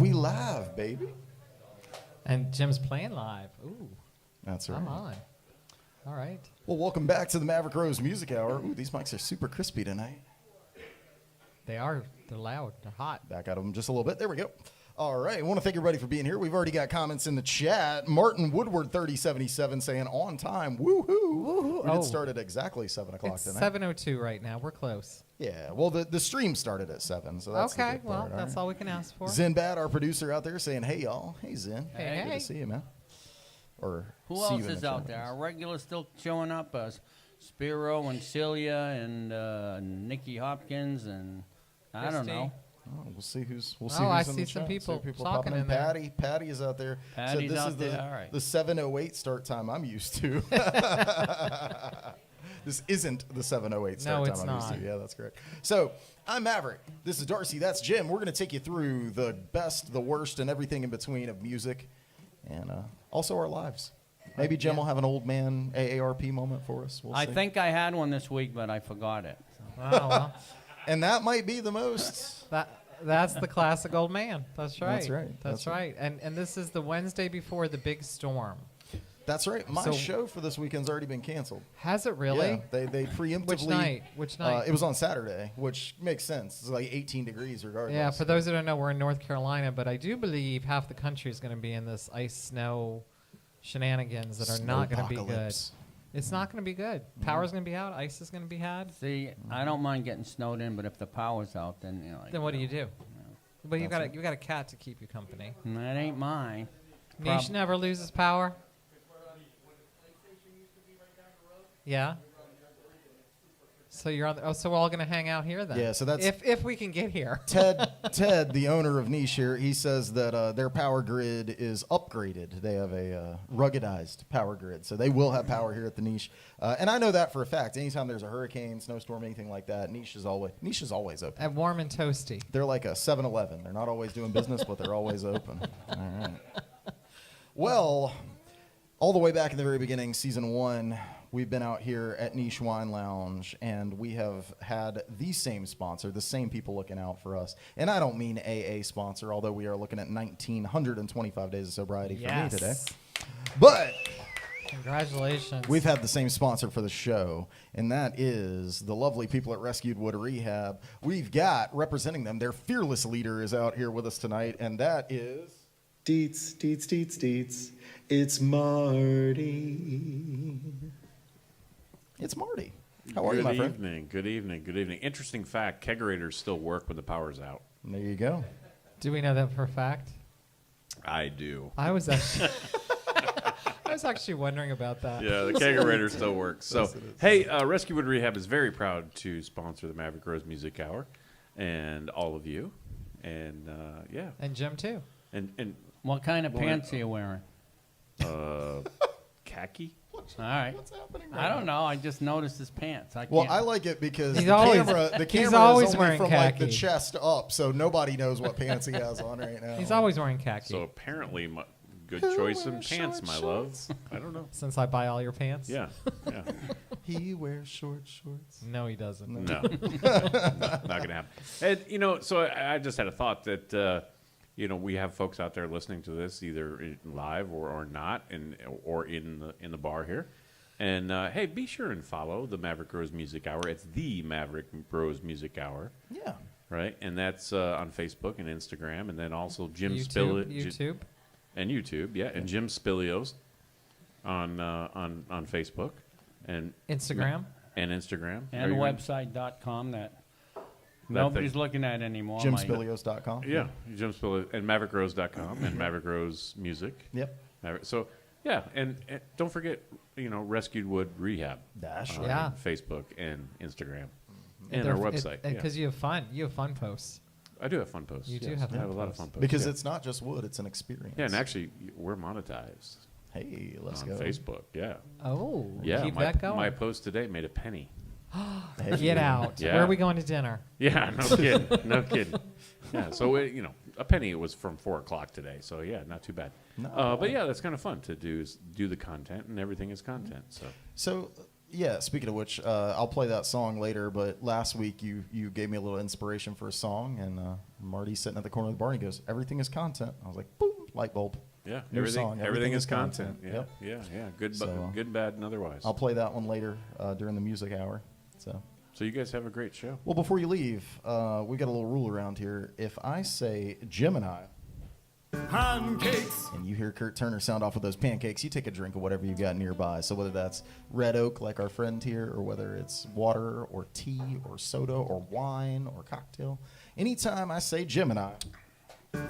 we live, baby. And Jim's playing live. Ooh. That's right. I'm on. All right. Well, welcome back to the Maverick Rose Music Hour. Ooh, these mics are super crispy tonight. They are. They're loud. They're hot. Back out of them just a little bit. There we go. All right. I want to thank everybody for being here. We've already got comments in the chat. Martin Woodward 3077 saying on time. Woohoo. Woohoo. We did start at exactly 7 o'clock It's tonight. 7:02 right now. We're close. Yeah. Well, the stream started at 7, so that's the Okay. good part, Well, that's all we can ask for. Zinbad, our producer out there, saying, hey, y'all. Hey, Zin. Hey, Good hey. to see you, man. Or Who see else you in is the out chat. there? Our regulars still showing up. Spiro and Celia and Nikki Hopkins and I don't know. Oh, we'll see who's. I who's in see the some chat. people People talking popping in there. Patty is out there. Patty's this out is there. All right. The 7:08 start time I'm used to. This isn't the 7:08 start No, time it's I'm not. used to. Yeah, that's correct. So I'm Maverick. This is Darcy. That's Jim. We're going to take you through the best, the worst, and everything in between of music, and also our lives. Maybe Jim will have an old man AARP moment for us. We'll I see. think I had one this week, but I forgot it. Oh, well. And that might be the most. That's the classic old man. That's right. That's right. That's right. And this is the Wednesday before the big storm. That's right. My So- show for this weekend's already been canceled. Has it really? Yeah, they preemptively. Which night? Which night? It was on Saturday, which makes sense. It's like 18 degrees regardless. Yeah, for those that don't know, we're in North Carolina, but I do believe half the country is going to be in this ice snow shenanigans that are not going to be good. Snowpocalypse. It's not going to be good. Power's going to be out. Ice is going to be had. See, I don't mind getting snowed in, but if the power's out, then Then what do you do? But you That's got a cat to keep you company. That ain't mine. Niche never loses power. Yeah. So you're on. So we're all going to hang out here then. Yeah, so that's- if we can get here. Ted, the owner of Niche here, he says that their power grid is upgraded. They have a ruggedized power grid, so they will have power here at the Niche. And I know that for a fact. Anytime there's a hurricane, snowstorm, anything like that, Niche is always open. And warm and toasty. They're like a 7-Eleven. They're not always doing business, but they're always open. All right. Well, all the way back in the very beginning, season 1, we've been out here at Niche Wine Lounge, and we have had the same sponsor, the same people looking out for us. And I don't mean AA sponsor, although we are looking at 1,925 days of sobriety for me today. But Congratulations. we've had the same sponsor for the show, and that is the lovely people at Rescued Wood Rehab. We've got, representing them, their fearless leader is out here with us tonight, and that is... Deets, deets, deets, deets. It's Marty. It's Marty. How are you, my friend? Good evening. Good evening. Good evening. Interesting fact, kegerators still work when the power's out. There you go. Do we know that for a fact? I do. I was actually, I was actually wondering about that. Yeah, the kegerator still works. So, hey, Rescue Wood Rehab is very proud to sponsor the Maverick Rose Music Hour and all of you. And, yeah. And Jim too. And What kind of pants are you wearing? khaki? All right. What's happening I don't know. I just noticed his pants. Well, I like it because He's the always- camera he's always is only wearing from like the khaki. chest up, so nobody knows what pants he has on right now. He's always wearing khaki. So apparently, good Who choice in wears pance, short my shorts? love. I don't know. Since I buy all your pants. Yeah. Yeah. He wears short shorts. No, he doesn't. No. Not going to happen. And, so I just had a thought that, we have folks out there listening to this either live or not, or in the bar here. And, hey, be sure and follow the Maverick Rose Music Hour. It's the Maverick Rose Music Hour. Yeah. Right? And that's on Facebook and Instagram. And then also Jim YouTube. And YouTube, yeah. And Jim Spilios on Facebook. And Instagram. And Instagram. And website.com that nobody's looking at anymore. JimSpilios.com. Yeah, Jim Spilios. And MaverickRose.com and Maverick Rose Music. Yep. So, yeah. And don't forget, Rescued Wood Rehab. Dash. On Yeah. Facebook and Instagram. And our website. And because you have fun. You have fun posts. I do have fun posts. You do yes. have I have a fun lot of posts. fun posts. Because yeah. it's not just wood, it's an experience. Yeah, and actually, we're monetized. Hey, let's on go. Facebook, yeah. Oh, Yeah, keep my, that going. my post today made a penny. Hey. Get out. Yeah. Where are we going to dinner? Yeah, no kidding. No kidding. Yeah, so, a penny was from 4 o'clock today. So, yeah, not too bad. No. But, yeah, that's kind of fun to do the content, and everything is content. So Yeah, speaking of which, I'll play that song later, but last week you gave me a little inspiration for a song, and Marty's sitting at the corner of the bar, and he goes, everything is content. I was like, boom, light bulb. Yeah, New song, everything is content. Yeah, Yep. yeah. Good, So, good, bad, and otherwise. I'll play that one later during the music hour. So you guys have a great show. Well, before you leave, we got a little rule around here. If I say Gemini, Pancakes. and you hear Kurt Turner sound off with those pancakes, you take a drink of whatever you got nearby. So whether that's Red Oak, like our friend here, or whether it's water or tea or soda or wine or cocktail, anytime I say Gemini,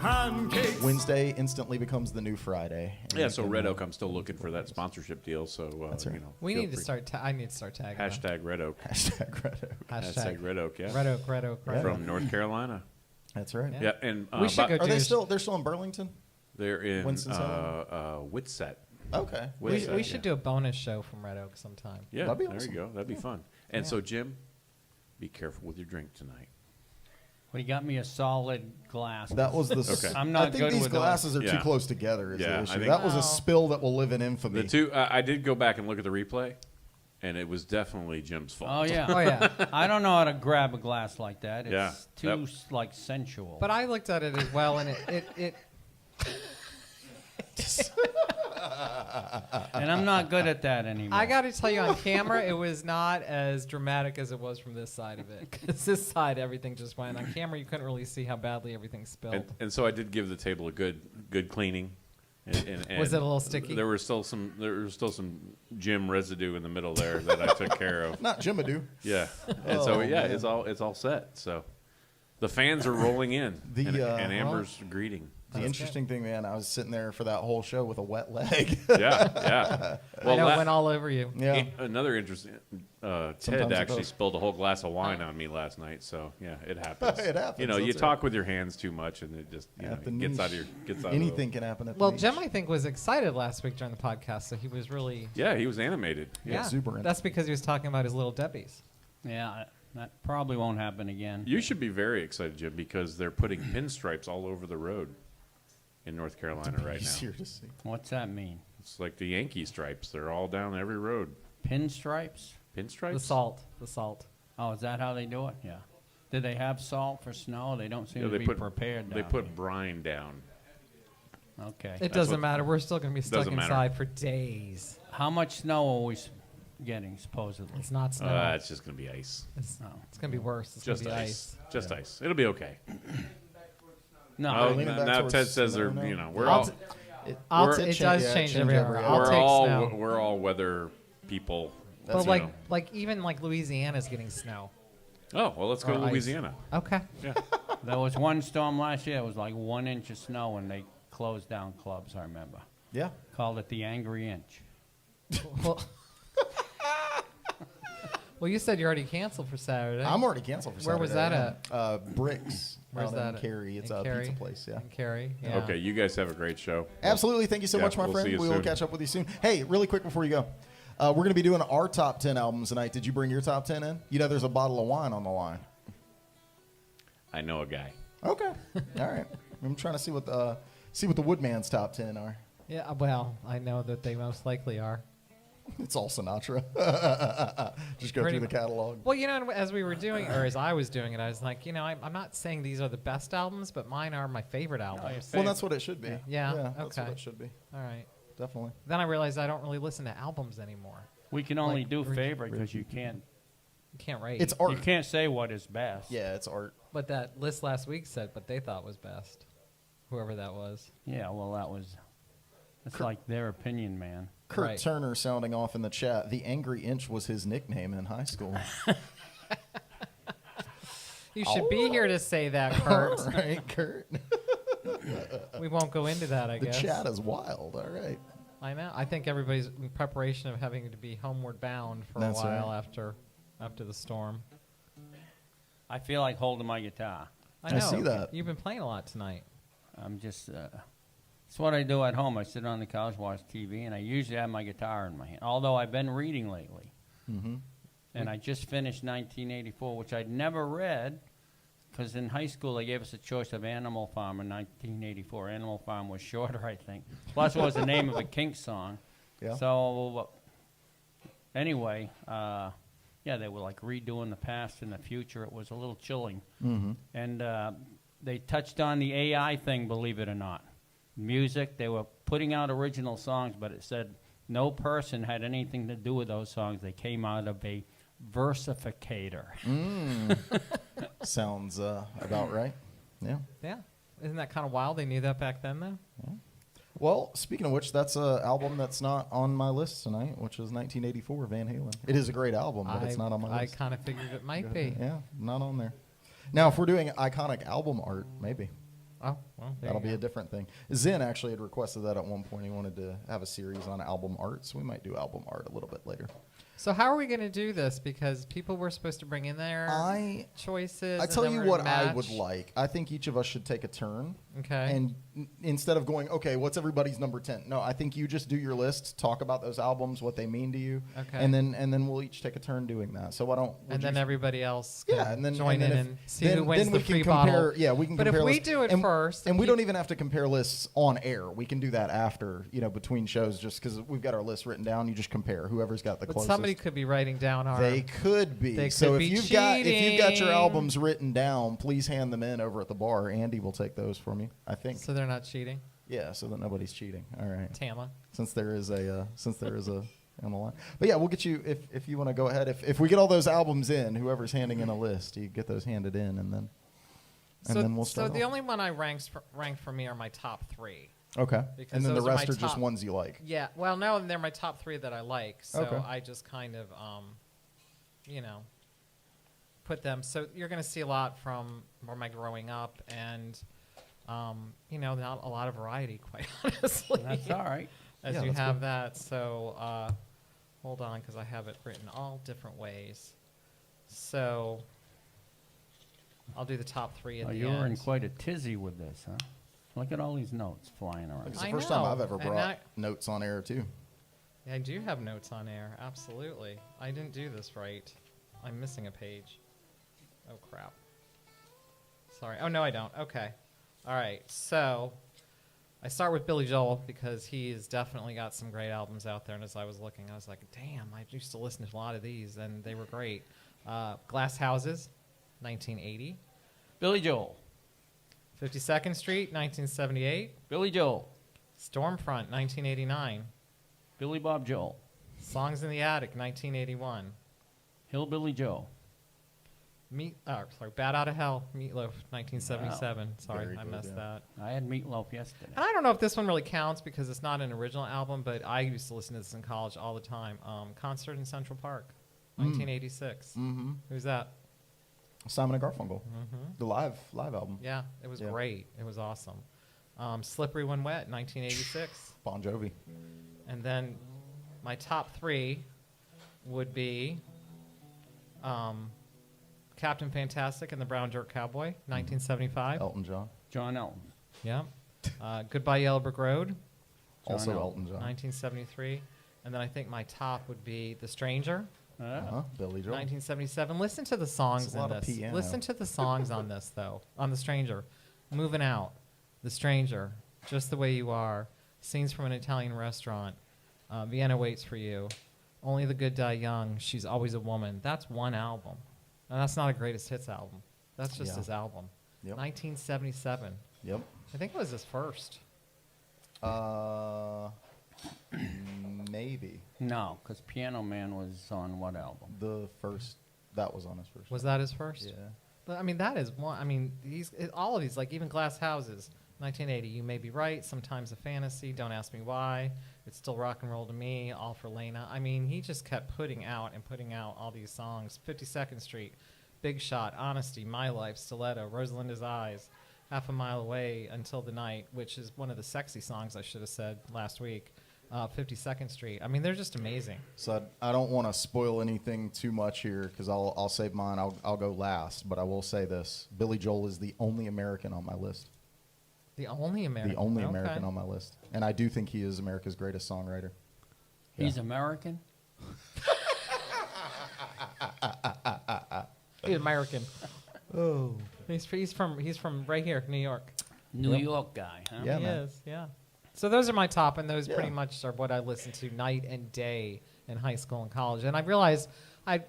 Pancakes. Wednesday instantly becomes the new Friday. And Yeah, you so can, Red Oak, I'm still looking for that sponsorship deal. So That's right. you know, We feel need to free. start. I need to start tagging. them. Hashtag Red Oak. Hashtag Red Oak. Hashtag Red Oak. Yeah. Red Oak. Red Oak. Red Oak. From North Carolina. That's right. Yeah. Yeah, and We should go Are do. they still? They're still in Burlington. They're in Winston-Salem? Whitset. Okay. We Whitset, should yeah. do a bonus show from Red Oak sometime. Yeah, That'd be there awesome. you go. That'd be fun. And Yeah. so, Jim, be careful with your drink tonight. Well, you got me a solid glass. That was the. Okay. I'm not I think good these with glasses are too Yeah. close together. Is Yeah, the I issue. think- That was No. a spill that will live in infamy. The two, I did go back and look at the replay, and it was definitely Jim's fault. Oh yeah. Oh yeah. I don't know how to grab a glass like that. It's Yeah, too like sensual. But I looked at it as well, and it and I'm not good at that anymore. I got to tell you, on camera, it was not as dramatic as it was from this side of it. Because this side, everything just went. On camera, you couldn't really see how badly everything spilled. And so I did give the table a good cleaning. And Was it a little sticky? There was still some Jim residue in the middle there that I took care of. Not Jimadoo. Yeah, and so Oh, yeah, man. it's all set. So the fans are rolling in, The, and Amber's greeting. The interesting thing, man, I was sitting there for that whole show with a wet leg. Yeah. I know la- it went all over you. Yeah. Another interesting. Sometimes Ted it actually does. spilled a whole glass of wine on me last night. So yeah, it happens. It happens, You know, you that's talk right. with your hands too much, and it just At the gets out of niche. your gets out. Anything Of can happen at the Well, niche. Jem, I think, was excited last week during the podcast, so he was really yeah, he was animated. yeah. exuberant. That's because he was talking about his little Debbies. Yeah, that probably won't happen again. You should be very excited, Jim, because they're putting pinstripes all over the road in North Carolina right now. Easier to see. What's that mean? It's like the Yankee stripes. They're all down every road. Pinstripes? Pinstripes? The salt. Oh, is that how they do it? Yeah. Did they have salt for snow? They don't seem Yeah, to be prepared. They down put brine down. here. Okay. It doesn't what- matter. We're still going to be stuck Doesn't matter. inside for days. How much snow are we getting supposedly? It's not snow. It's just gonna be ice. it's No. going to be worse. It's going Just to be ice. Just ice. It'll be okay. No. Oh, leaning back now towards Ted says snow they're now. we're I'll all t- It, We're- it does change every hour. I'll we're take all snow. we're all weather people. But you know. like even like Louisiana's getting snow. Oh well, let's go or to ice. Louisiana. Okay. Yeah. There was one storm last year. It was like 1 inch of snow, and they closed down clubs. I remember. Yeah. Called it the Angry Inch. well, well, you said you already canceled for Saturday. I'm already canceled for Where was Saturday, that yeah. Bricks. Where's out that in at? Cary. It's In a Cary? pizza place, yeah. In Cary. Yeah. Okay, you guys have a great show. Absolutely. Thank you so Yeah, much, my we'll friend. see you We will soon. catch up with you soon. Hey, really quick before you go. We're going to be doing our top 10 albums tonight. Did you bring your top 10 in? You know there's a bottle of wine on the line. I know a guy. Okay. All right. I'm trying to see what the Woodman's top 10 are. Yeah. Well, I know that they most likely are. It's all Sinatra. Just go Pretty through the mu- catalog. Well, you know, as we were doing, or as I was doing it, I was like, you know, I'm not saying these are the best albums, but mine are my favorite albums. Well, that's what it should be. Yeah, That's okay. what it should be. All right. Definitely. Then I realized I don't really listen to albums anymore. We can only Like, do re- favorite because you can't. You can't rate. It's art. You can't say what is best. Yeah, it's art. But that list last week said what they thought was best. Whoever that was. Yeah. Well, that was. It's like their opinion, man. Kurt Right. Turner sounding off in the chat. The Angry Inch was his nickname in high school. You should be here to say that, All Kurt. right, Kurt. We won't go into that, I The guess. chat is wild. All right. I know. I think everybody's in preparation of having to be homeward bound for That's a while right. after the storm. I feel like holding my guitar. I see that. You've been playing a lot tonight. I'm just. It's what I do at home. I sit on the couch, watch TV, and I usually have my guitar in my hand. Although I've been reading lately. Mm-hmm. And I just finished 1984, which I'd never read, because in high school they gave us a choice of Animal Farm in 1984. Animal Farm was shorter, I think. Plus, it was the name of a Kinks song. Yeah. So Anyway, yeah, they were like redoing the past and the future. It was a little chilling. And they touched on the AI thing, believe it or not. Music, they were putting out original songs, but it said no person had anything to do with those songs. They came out of a versificator. Sounds about right. Yeah. Yeah. Isn't that kind of wild? They knew that back then, though. Well, speaking of which, that's an album that's not on my list tonight, which is 1984, Van Halen. It is a great album, but it's not on my I list. kind of figured it might be. Yeah, not on there. Now, if we're doing iconic album art, maybe. Oh, well, there That'll you be go. a different thing. Zen actually had requested that at one point. He wanted to have a series on album art, so we might do album art a little bit later. So how are we going to do this? Because people were supposed to bring in their choices. I and tell then you we're what gonna I would match. like. I think each of us should take a turn. Okay. And instead of going, okay, what's everybody's number 10? No, I think you just do your list, talk about those albums, what they mean to you. Okay. And then we'll each take a turn doing that. So why don't And then everybody else can yeah, and then join and then in if- and see then, who wins then the we free can compare. bottle. Yeah, we can But if compare we lists. do it and, first, and we keep- don't even have to compare lists on air. We can do that after, between shows, just because we've got our list written down. You just compare whoever's got the But closest. somebody could be writing down our. They could be. They So could if be you've got your cheating. albums written down, please hand them in over at the bar. Andy will take those for me, I think. So they're not cheating. Yeah, so that nobody's cheating. All right. Tama. Since there is a on the line. But yeah, we'll get you if you want to go ahead. If we get all those albums in, whoever's handing in a list, you get those handed in, and then we'll start. So the off. only one I ranked for me are my top three. Okay. Because And then the those are my rest are just top- ones you like. Yeah. Well, no, they're my top three that I like. So Okay. I just kind of, put them. So you're going to see a lot from my growing up, and not a lot of variety, quite honestly. That's all right. As Yeah, you that's have good. that. So hold on, because I have it written all different ways. So I'll do the top three at Oh, the you end. were in quite a tizzy with this, huh? Look at all these notes flying around. It's the I first time know, I've ever and brought notes on air too. I do have notes on air, absolutely. I didn't do this right. I'm missing a page. Oh, crap. Sorry. Oh, no, I don't. Okay. All right. So I start with Billy Joel because he's definitely got some great albums out there. And as I was looking, I was like, damn, I used to listen to a lot of these, and they were great. Glass Houses, 1980. Billy Joel. 52nd Street, 1978. Billy Joel. Stormfront, 1989. Billy Bob Joel. Songs in the Attic, 1981. Hillbilly Joe. Bad Out of Hell, Meatloaf, 1977. Sorry, Very I good, missed yeah. that. I had meatloaf yesterday. And I don't know if this one really counts because it's not an original album, but I used to listen to this in college all the time. Concert in Central Park, 1986. Mm-hmm. Who's that? Simon and Garfunkel, the live album. Yeah, it was Yeah. great. It was awesome. Slippery When Wet, 1986. Bon Jovi. And then my top three would be Captain Fantastic and the Brown Dirt Cowboy, 1975. Elton John. John Elton. Yeah. Goodbye Yellow Brick Road, John Also Elton. Elton John. 1973. And then I think my top would be The Stranger, Billy Joel. 1977. Listen to the songs That's a lot in of this. piano. Listen to the songs on this, though. On The Stranger. Moving Out, The Stranger, Just the Way You Are, Scenes from an Italian Restaurant, Vienna Waits for You, Only the Good Die Young, She's Always a Woman. That's one album. And that's not a greatest hits album. That's just Yeah. his album. Yep. 1977. Yep. I think it was his first. Maybe No, because Piano Man was on what album? the first. That was on his first. Was that his first? Yeah. But I mean, that is one. I mean, all of these, like even Glass Houses, 1980. You may be right. Sometimes a fantasy. Don't ask me why. It's still rock and roll to me. All for Lena. I mean, he just kept putting out all these songs. 52nd Street, Big Shot, Honesty, My Life, Stiletto, Rosalinda's Eyes, Half a Mile Away, Until the Night, which is one of the sexy songs I should have said last week. 52nd Street. I mean, they're just amazing. So I don't want to spoil anything too much here because I'll save mine. I'll go last, but I will say this: Billy Joel is the only American on my list. The only American. The only Okay. American on my list, and I do think he is America's greatest songwriter. He's American? He's American. Oh. He's from right here, New York. New York guy, huh? Yeah, he man. is, yeah. So those are my top, and those Yeah. pretty much are what I listen to night and day in high school and college. And I realized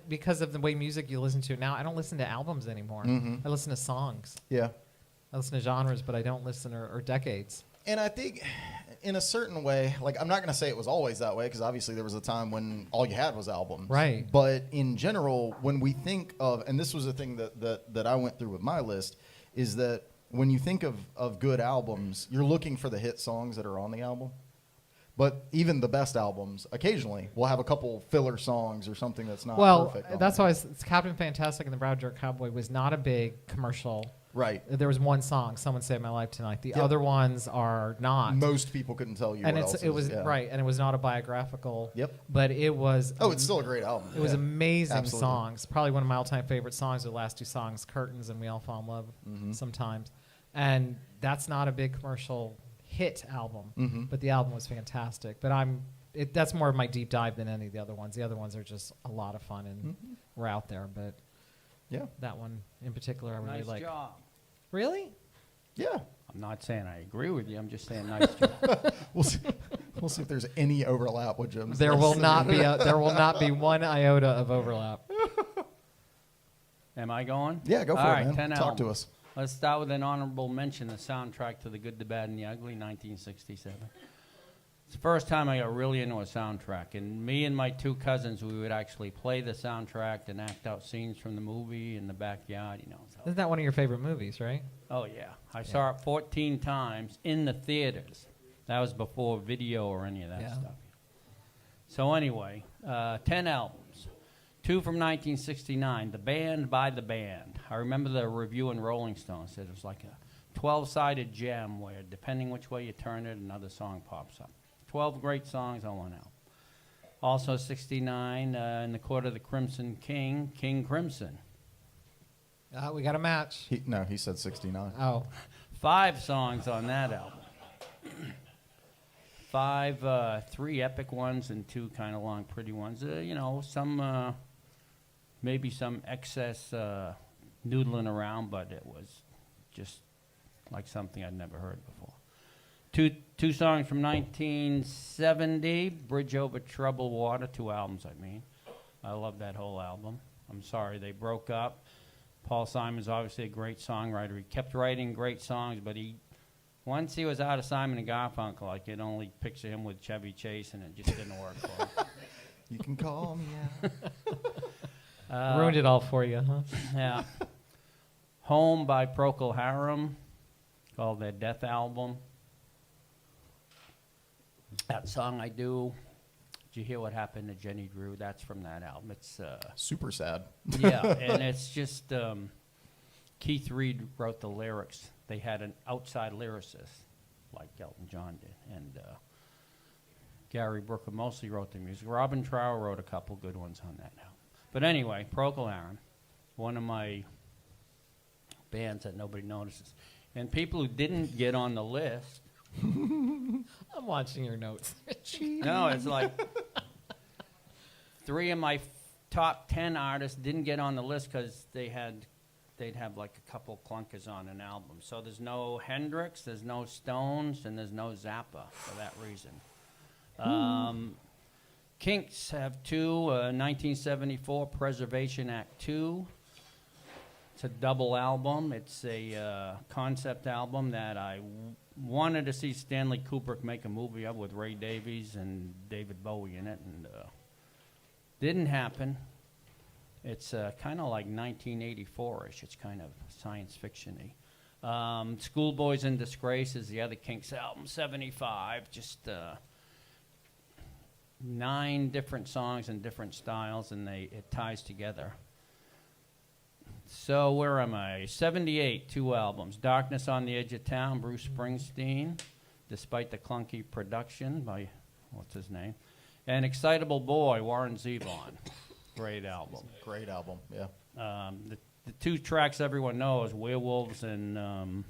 because of the way music you listen to now, I don't listen to albums anymore. I listen to songs. Yeah. I listen to genres, but I don't listen or decades. And I think in a certain way, like I'm not going to say it was always that way because obviously there was a time when all you had was albums. Right. But in general, when we think of, and this was a thing that I went through with my list, is that when you think of good albums, you're looking for the hit songs that are on the album. But even the best albums, occasionally, will have a couple filler songs or something that's not perfect. Well, that's why Captain Fantastic and the Brown Jerk Cowboy was not a big commercial. Right. There was one song, Someone Saved My Life Tonight. The other ones are not. Most people couldn't tell you and what it was right, and it was not a biographical. Yep. But it was. Oh, it's still a great album. It was amazing Absolutely. songs. Probably one of my all-time favorite songs are the last two songs, Curtains and We All Fall in Love sometimes. And that's not a big commercial hit album, but the album was fantastic. But that's more of my deep dive than any of the other ones. The other ones are just a lot of fun and we're out there. But Yeah. that one in particular, I really Nice like. job. Really? Yeah. I'm not saying I agree with you. I'm just saying nice job. We'll see. We'll see if there's any overlap with Jim's. There will list. not be there will not be one iota of overlap. Am I going? Yeah, go for All it, right, man. 10 Talk albums. to us. Let's start with an honorable mention, the soundtrack to The Good, the Bad, and the Ugly, 1967. It's the first time I got really into a soundtrack. And me and my two cousins, we would actually play the soundtrack and act out scenes from the movie in the backyard, you know. So. Isn't that one of your favorite movies, right? Oh, yeah. I saw it 14 times in the theaters. That was before video or any of that Yeah. stuff. So anyway, 10 albums. 2 from 1969, The Band by the Band. I remember the review in Rolling Stone said it was like a 12-sided gem where, depending which way you turn it, another song pops up. 12 great songs on one album. Also 69, in the Court of the Crimson King, King Crimson. We got a match. He said 69. Oh, 5 songs on that album. 5, 3 epic ones and 2 kind of long, pretty ones. You know, some maybe some excess noodling around, but it was just like something I'd never heard before. Two songs from 1970, Bridge Over Troubled Water, 2 albums, I mean. I love that whole album. I'm sorry they broke up. Paul Simon's obviously a great songwriter. He kept writing great songs, but once he was out of Simon and Garfunkel, I could only picture him with Chevy Chase, and it just didn't work for him. You can call me out. ruined it all for you, huh? Yeah. Home by Procol Harum, called their Death album. That song I do. Did you hear what happened to Jenny Drew? That's from that album. It's Super sad. yeah, and it's just Keith Reed wrote the lyrics. They had an outside lyricist, like Elton John did, and Gary Brooker mostly wrote the music. Robin Trower wrote a couple good ones on that album. But anyway, Procol Harum, one of my bands that nobody notices. And people who didn't get on the list, I'm watching your notes. no, it's like 3 of my top 10 artists didn't get on the list because they'd have like a couple clunkers on an album. So there's no Hendrix, there's no Stones, and there's no Zappa for that reason. Kinks have 2, 1974 Preservation Act 2. It's a double album. It's a concept album that I wanted to see Stanley Kubrick make a movie of with Ray Davies and David Bowie in it, and didn't happen. It's kind of like 1984-ish. It's kind of science fiction-y. Schoolboys in Disgrace is the other Kinks album, 75. Just 9 different songs in different styles, and it ties together. So where am I? 78, 2 albums. Darkness on the Edge of Town, Bruce Springsteen, despite the clunky production by, what's his name? And Excitable Boy, Warren Zevon. Great album. Great album, yeah. The 2 tracks everyone knows, Werewolves and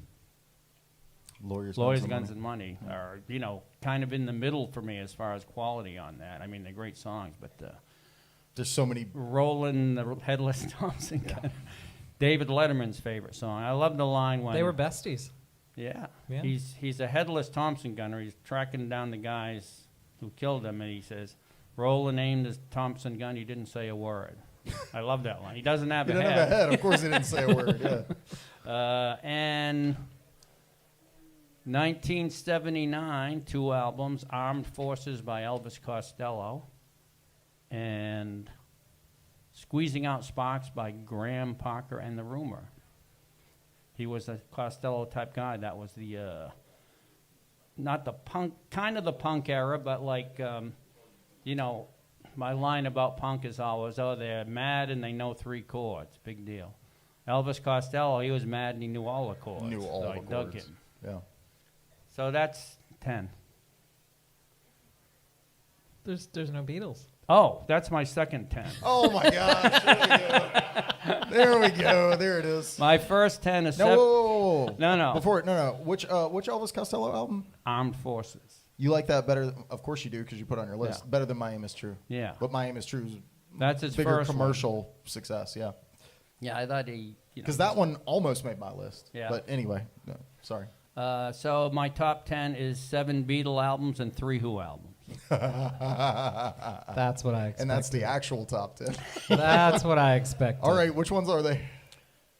Lawyers, Guns, and Money, are, you know, kind of in the middle for me as far as quality on that. I mean, they're great songs, but There's so many. Rollin' the Headless Thompson, kind of David Letterman's favorite song. I love the line when They were besties. Yeah. Yeah. He's a headless Thompson gunner. He's tracking down the guys who killed him, and he says, Roland aimed his Thompson gun. He didn't say a word. I love that line. He doesn't have He a didn't head. have a head. Of course, he didn't say a word. Yeah. And 1979, 2 albums, Armed Forces by Elvis Costello and Squeezing Out Sparks by Graham Parker and the Rumor. He was a Costello type guy. That was the, not the punk, kind of the punk era, but like, you know, my line about punk is always, oh, they're mad and they know 3 chords. Big deal. Elvis Costello, he was mad and he knew all the chords. Knew all so the I dug chords. him. Yeah. So that's 10. There's no Beatles. Oh, that's my second 10. Oh my gosh! There we go. There it is. My first 10 is No, whoa. No. No. Which Elvis Costello album? Armed Forces. You like that better? Of course you do, because you put it on your list. Yeah. Better than My Aim Is True. Yeah. But My Aim Is True is That's his bigger first commercial success. Yeah. Yeah, I thought he. Because that one almost made my list. Yeah. But anyway, no, sorry. So my top 10 is 7 Beatle albums and 3 Who albums. That's what I expected. And that's the actual top 10. That's what I expected. All right, which ones are they?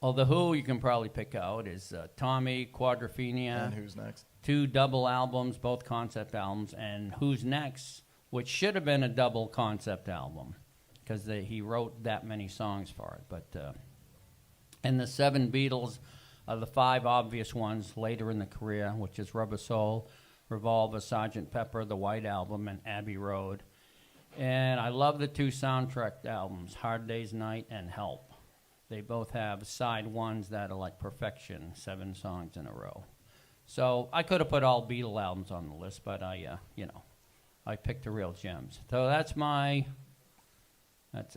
Well, the Who you can probably pick out is Tommy, Quadrophenia, And who's next? 2 double albums, both concept albums, and Who's Next, which should have been a double concept album because he wrote that many songs for it. But and the 7 Beatles are the 5 obvious ones later in the career, which is Rubber Soul, Revolver, Sgt. Pepper, The White Album, and Abbey Road. And I love the 2 soundtrack albums, Hard Day's Night and Help. They both have side ones that are like perfection, 7 songs in a row. So I could have put all Beatle albums on the list, but I picked the real gems. So that's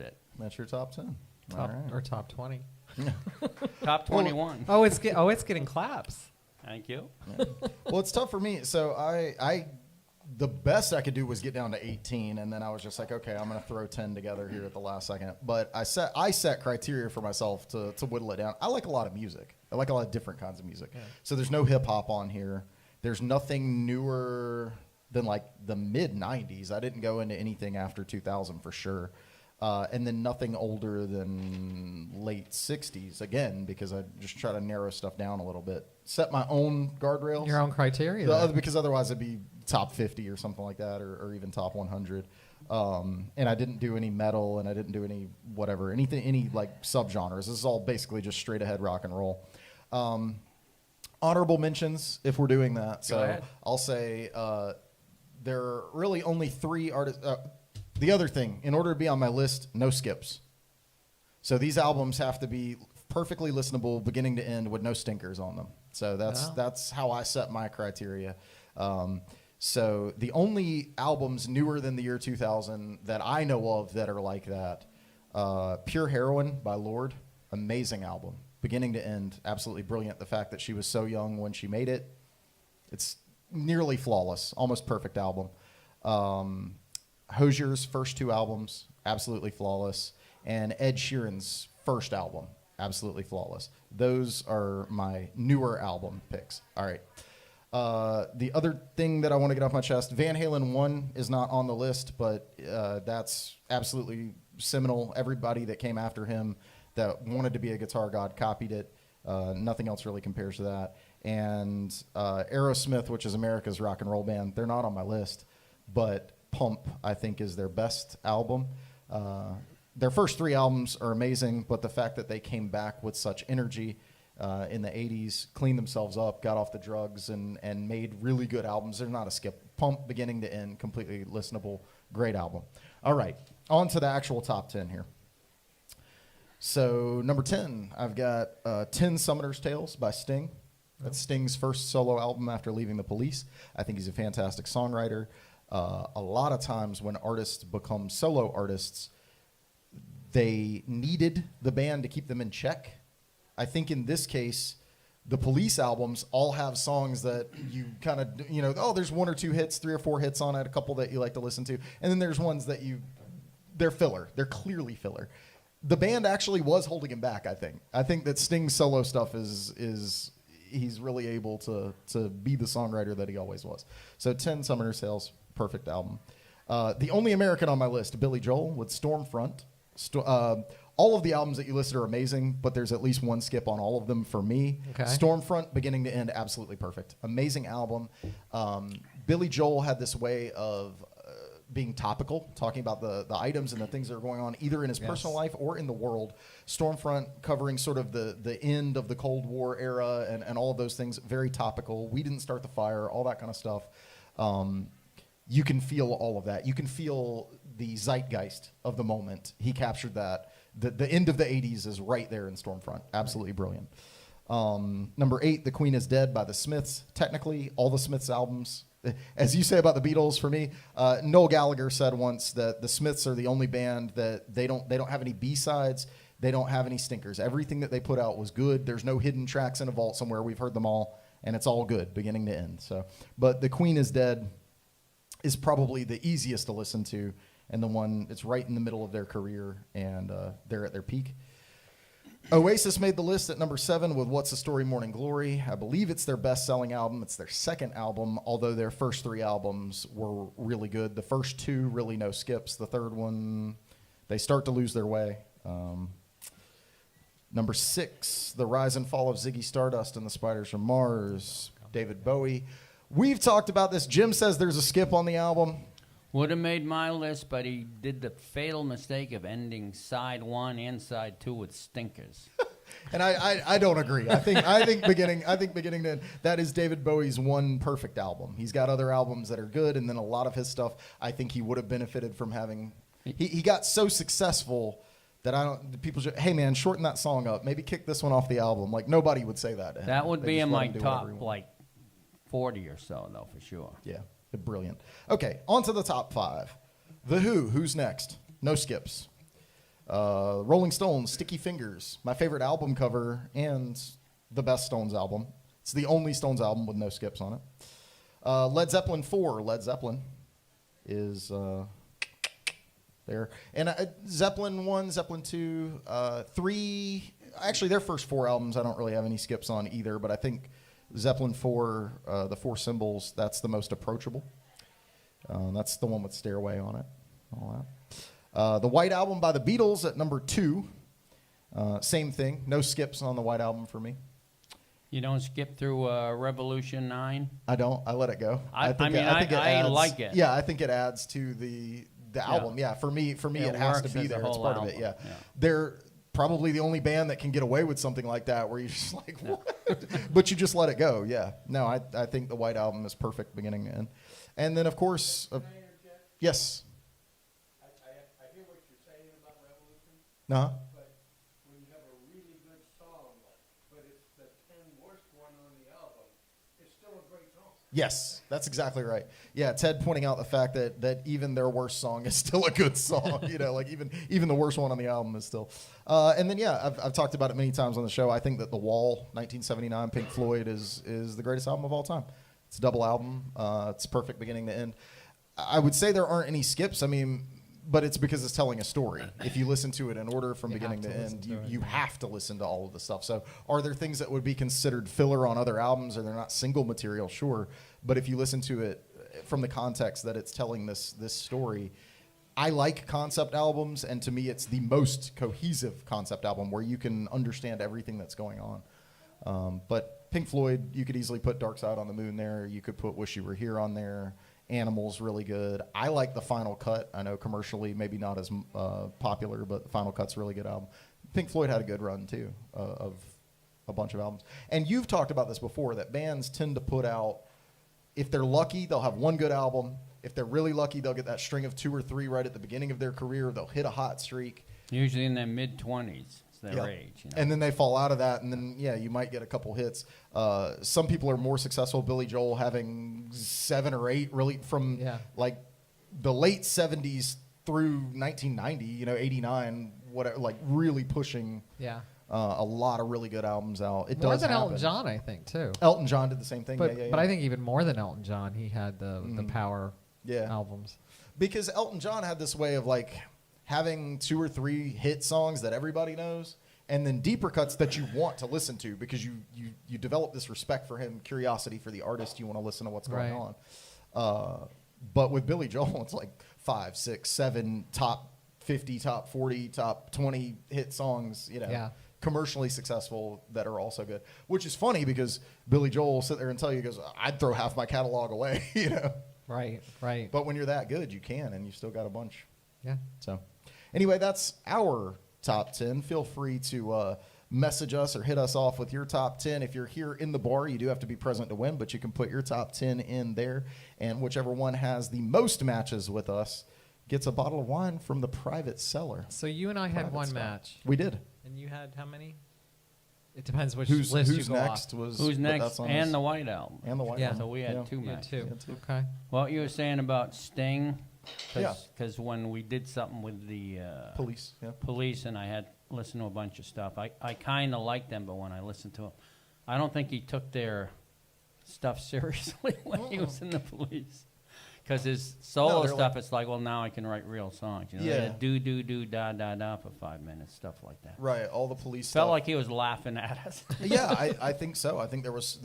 it. That's your top 10. Top, All right. or top 20. Top 21. Oh, it's getting claps. Thank you. Yeah. Well, it's tough for me. So I the best I could do was get down to 18, and then I was just like, okay, I'm going to throw 10 together here at the last second. But I set criteria for myself to whittle it down. I like a lot of music. I like a lot of different kinds of music. Yeah. So there's no hip hop on here. There's nothing newer than like the mid 90s. I didn't go into anything after 2000 for sure. And then nothing older than late 60s, again, because I just try to narrow stuff down a little bit. Set my own guardrails. Your own criteria. Because otherwise it'd be top 50 or something like that, or even top 100. And I didn't do any metal, and I didn't do any whatever, any like subgenres. This is all basically just straight ahead rock and roll. Honorable mentions, if we're doing that. Go ahead. I'll say there are really only 3 artists. The other thing, in order to be on my list, no skips. So these albums have to be perfectly listenable, beginning to end, with no stinkers on them. So that's how I set my criteria. So the only albums newer than the year 2000 that I know of that are like that, Pure Heroine by Lorde, amazing album, beginning to end, absolutely brilliant. The fact that she was so young when she made it, it's nearly flawless, almost perfect album. Hosier's first 2 albums, absolutely flawless. And Ed Sheeran's first album, absolutely flawless. Those are my newer album picks. All right. The other thing that I want to get off my chest, Van Halen 1 is not on the list, but that's absolutely seminal. Everybody that came after him that wanted to be a guitar god copied it. Nothing else really compares to that. And Aerosmith, which is America's rock and roll band, they're not on my list, but Pump, I think, is their best album. Their first 3 albums are amazing, but the fact that they came back with such energy in the 80s, cleaned themselves up, got off the drugs, and made really good albums. They're not a skip. Pump, beginning to end, completely listenable, great album. All right, on to the actual top 10 here. So number 10, I've got 10 Summoner's Tales by Sting. That's Sting's first solo album after leaving the Police. I think he's a fantastic songwriter. A lot of times when artists become solo artists, they needed the band to keep them in check. I think in this case, the Police albums all have songs that you kind of, there's 1 or 2 hits, 3 or 4 hits on it, a couple that you like to listen to. And then there's ones that they're filler. They're clearly filler. The band actually was holding him back, I think. I think that Sting's solo stuff is he's really able to be the songwriter that he always was. So 10 Summoner's Tales, perfect album. The only American on my list, Billy Joel with Stormfront. All of the albums that you listed are amazing, but there's at least one skip on all of them for me. Okay. Stormfront, beginning to end, absolutely perfect. Amazing album. Billy Joel had this way of being topical, talking about the items and the things that are going on either in his personal life or in the world. Stormfront covering sort of the end of the Cold War era and all of those things, very topical. We didn't start the fire, all that kind of stuff. You can feel all of that. You can feel the zeitgeist of the moment. He captured that. The end of the 80s is right there in Stormfront. Absolutely brilliant. Number 8, The Queen is Dead by the Smiths. Technically, all the Smiths albums, as you say about the Beatles, for me, Noel Gallagher said once that the Smiths are the only band that they don't have any B-sides. They don't have any stinkers. Everything that they put out was good. There's no hidden tracks in a vault somewhere. We've heard them all, and it's all good, beginning to end. So, but The Queen is Dead is probably the easiest to listen to, and the one it's right in the middle of their career, and they're at their peak. Oasis made the list at number 7 with What's the Story, Morning Glory. I believe it's their best-selling album. It's their second album, although their first 3 albums were really good. The first 2, really no skips. The third one, they start to lose their way. Number 6, The Rise and Fall of Ziggy Stardust and the Spiders from Mars, David Bowie. We've talked about this. Jim says there's a skip on the album. Would have made my list, but he did the fatal mistake of ending side 1 and side 2 with stinkers. And I don't agree. I think beginning to end, that is David Bowie's one perfect album. He's got other albums that are good, and then a lot of his stuff I think he would have benefited from having. He got so successful that people should, hey man, shorten that song up. Maybe kick this one off the album. Like nobody would say that to him. That would They be just in let my him do top whatever he wanted. like 40 or so, though, for sure. Yeah, brilliant. Okay, on to the top 5. The Who, who's next? No skips. Rolling Stones, Sticky Fingers, my favorite album cover and the best Stones album. It's the only Stones album with no skips on it. Led Zeppelin 4, Led Zeppelin is there. And Zeppelin 1, Zeppelin 2, 3, actually their first 4 albums I don't really have any skips on either, but I think Zeppelin 4, the 4 Symbols, that's the most approachable. That's the one with Stairway on it. All that. The White Album by the Beatles at number 2. Same thing. No skips on the White Album for me. You don't skip through Revolution 9? I don't. I let it go. I think it I adds, like it. Yeah, I think it adds to the album. Yeah, for me, it has to works be as a there. It's whole part of it. album. Yeah. Yeah. They're probably the only band that can get away with something like that, where you're just like, what? But you just let it go. Yeah. No, I think the White Album is perfect beginning to end. And then, of course, yes. I hear what you're saying about Revolution, Uh-huh. but when you have a really good song, but it's the 10 worst one on the album, it's still a great song. Yes, that's exactly right. Yeah, Ted pointing out the fact that even their worst song is still a good song. Like even the worst one on the album is still. And then I've talked about it many times on the show. I think that The Wall, 1979, Pink Floyd is the greatest album of all time. It's a double album. It's perfect beginning to end. I would say there aren't any skips. I mean, but it's because it's telling a story. If you listen to it in order from beginning to end, you have to listen to all of the stuff. So are there things that would be considered filler on other albums, or they're not single material? Sure. But if you listen to it from the context that it's telling this story, I like concept albums, and to me it's the most cohesive concept album where you can understand everything that's going on. But Pink Floyd, you could easily put Dark Side on the Moon there. You could put Wish You Were Here on there. Animal's really good. I like the Final Cut. I know commercially maybe not as popular, but the Final Cut's a really good album. Pink Floyd had a good run too of a bunch of albums. And you've talked about this before, that bands tend to put out, if they're lucky, they'll have one good album. If they're really lucky, they'll get that string of 2 or 3 right at the beginning of their career. They'll hit a hot streak. Usually in their mid-20s. Their age, And then they fall out of that, and then you might get a couple hits. Some people are more successful. Billy Joel having 7 or 8 really from like the late 70s through 1990, 89, whatever, like really pushing a lot of really good albums out. It more does than happen. Elton John, I think, too. Elton John did the same thing. But I think even more than Elton John, he had the power albums. Because Elton John had this way of like having 2 or 3 hit songs that everybody knows, and then deeper cuts that you want to listen to because you develop this respect for him, curiosity for the artist. You want to listen to what's going on. But with Billy Joel, it's like 5, 6, 7 top 50, top 40, top 20 hit songs, Yeah. commercially successful that are also good. Which is funny because Billy Joel will sit there and tell you, he goes, I'd throw half my catalog away, Right. Right. But when you're that good, you can, and you've still got a bunch. Yeah. So anyway, that's our top 10. Feel free to message us or hit us off with your top 10. If you're here in the bar, you do have to be present to win, but you can put your top 10 in there, and whichever one has the most matches with us gets a bottle of wine from the private cellar. So you and I had Private one stuff. match, We did. and you had how many? It depends which Who's list you who's go next off. was Who's but next? that's on And us. the White Album. And the White Yeah. Album. So we had Yeah. two You had matches. two. Yeah, two. Okay. What you were saying about Sting, Yeah. because when we did something with the Police. Yeah. police and I had listened to a bunch of stuff, I kind of liked them, but when I listened to them, I don't think he took their stuff seriously when he was in the police. Because his solo they're stuff, like- it's like, well, now I can write real songs. You know, Yeah. do, da, da for 5 minutes, stuff like that. Right. All the police Felt stuff. like he was laughing at us. Yeah, I think so. I think there was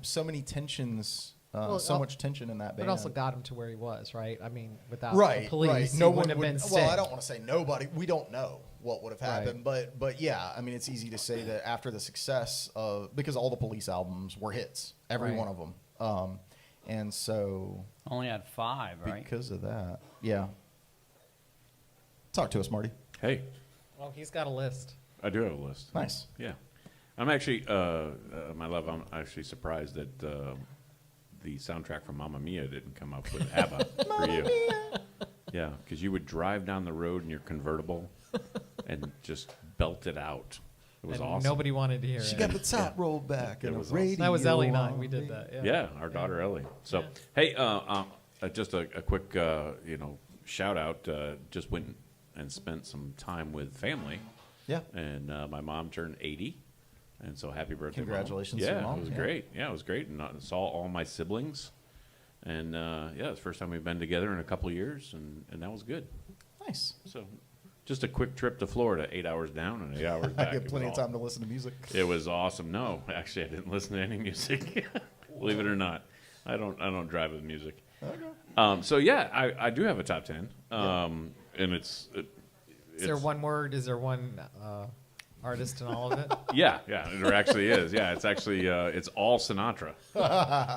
so many tensions, Well, so much tension in that But band. it also got him to where he was, right? I mean, without right, the police, right. he No wouldn't one have would. been Well, I Sting. don't want to say nobody. We don't know what would have Right. happened, but yeah, I mean, it's easy to say that after the success of because all the police albums were hits, every Right. one of them, and so Only had 5, right? because of that, yeah. Talk to us, Marty. Hey, Oh, he's got a list. I do have a list. Nice. Yeah, I'm actually, my love. I'm actually surprised that the soundtrack from Mamma Mia didn't come up with ABBA for you. Yeah, because you would drive down the road in your convertible and just belt it out. It was And awesome. nobody wanted to hear She it. got the top rolled back It and a was awesome. radio. That was Ellie and I. on. We did that. Yeah. Yeah, our daughter Ellie. So, hey, just a quick, shout out. Just went and spent some time with family, Yeah. and my mom turned 80, and so happy birthday! Mom. Congratulations to Yeah, your mom. it was Yeah. great. Yeah, it was great, and I saw all my siblings, and yeah, it's the first time we've been together in a couple of years, and that was good. Nice. So, just a quick trip to Florida, 8 hours down and 8 hours I back. get plenty of time to listen to music. It was awesome. No, actually, I didn't listen to any music. Believe it or not, I don't drive with music. Okay. So yeah, I do have a top 10, and Is there one word? Is there one artist in all of it? Yeah, there actually is. Yeah, it's actually it's all Sinatra.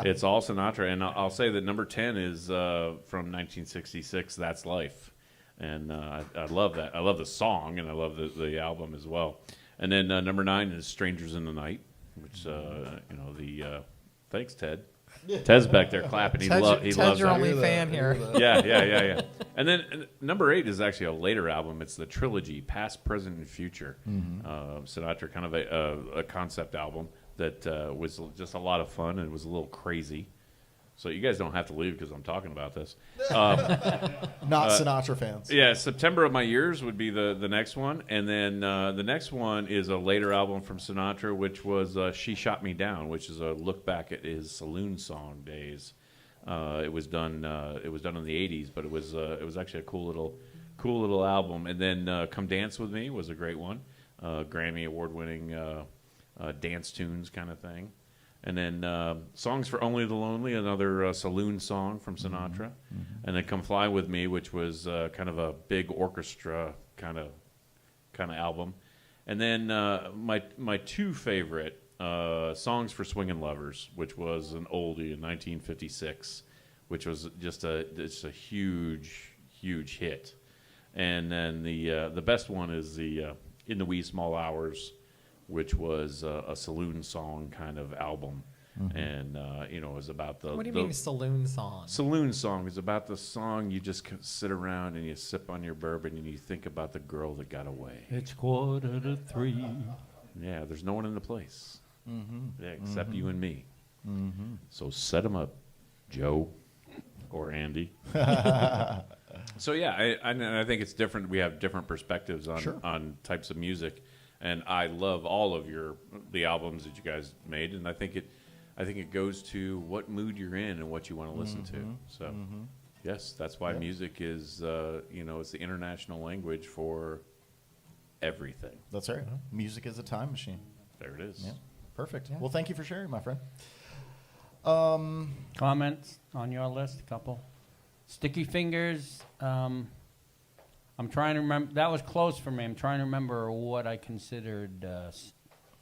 It's all Sinatra, and I'll say that number 10 is from 1966. That's Life, and I love that. I love the song, and I love the album as well. And then number 9 is Strangers in the Night, which thanks Ted. Ted's back there clapping. He Ted's loves your that. only fan here. Yeah. And then number 8 is actually a later album. It's the trilogy, Past, Present, and Future. Sinatra, kind of a concept album that was just a lot of fun and was a little crazy. So you guys don't have to leave because I'm talking about this. Not Sinatra fans. Yeah, September of My Years would be the next one. And then the next one is a later album from Sinatra, which was She Shot Me Down, which is a look back at his saloon song days. It was done in the 80s, but it was actually a cool little album. And then Come Dance With Me was a great one. Grammy award winning dance tunes kind of thing. And then Songs for Only the Lonely, another saloon song from Sinatra. And then Come Fly With Me, which was kind of a big orchestra kind of album. And then my two favorite Songs for Swingin' Lovers, which was an oldie in 1956, which was just a huge hit. And then the best one is the In the Wee Small Hours, which was a saloon song kind of album, and it was about the. What do you mean saloon song? Saloon song is about the song you just sit around and you sip on your bourbon and you think about the girl that got away. It's 2:45. Yeah, there's no one in the place, yeah, except you and me. So set them up, Joe or Andy. So yeah, I think it's different. We have different perspectives on types of music. And I love all of the albums that you guys made, and I think it goes to what mood you're in and what you want to listen to. So, yes, that's why music is it's the international language for everything. That's right. Music is a time machine. There it is. Yeah. Perfect. Yeah. Well, thank you for sharing, my friend. Comments on your list? A couple? Sticky Fingers. I'm trying to remember. That was close for me. I'm trying to remember what I considered a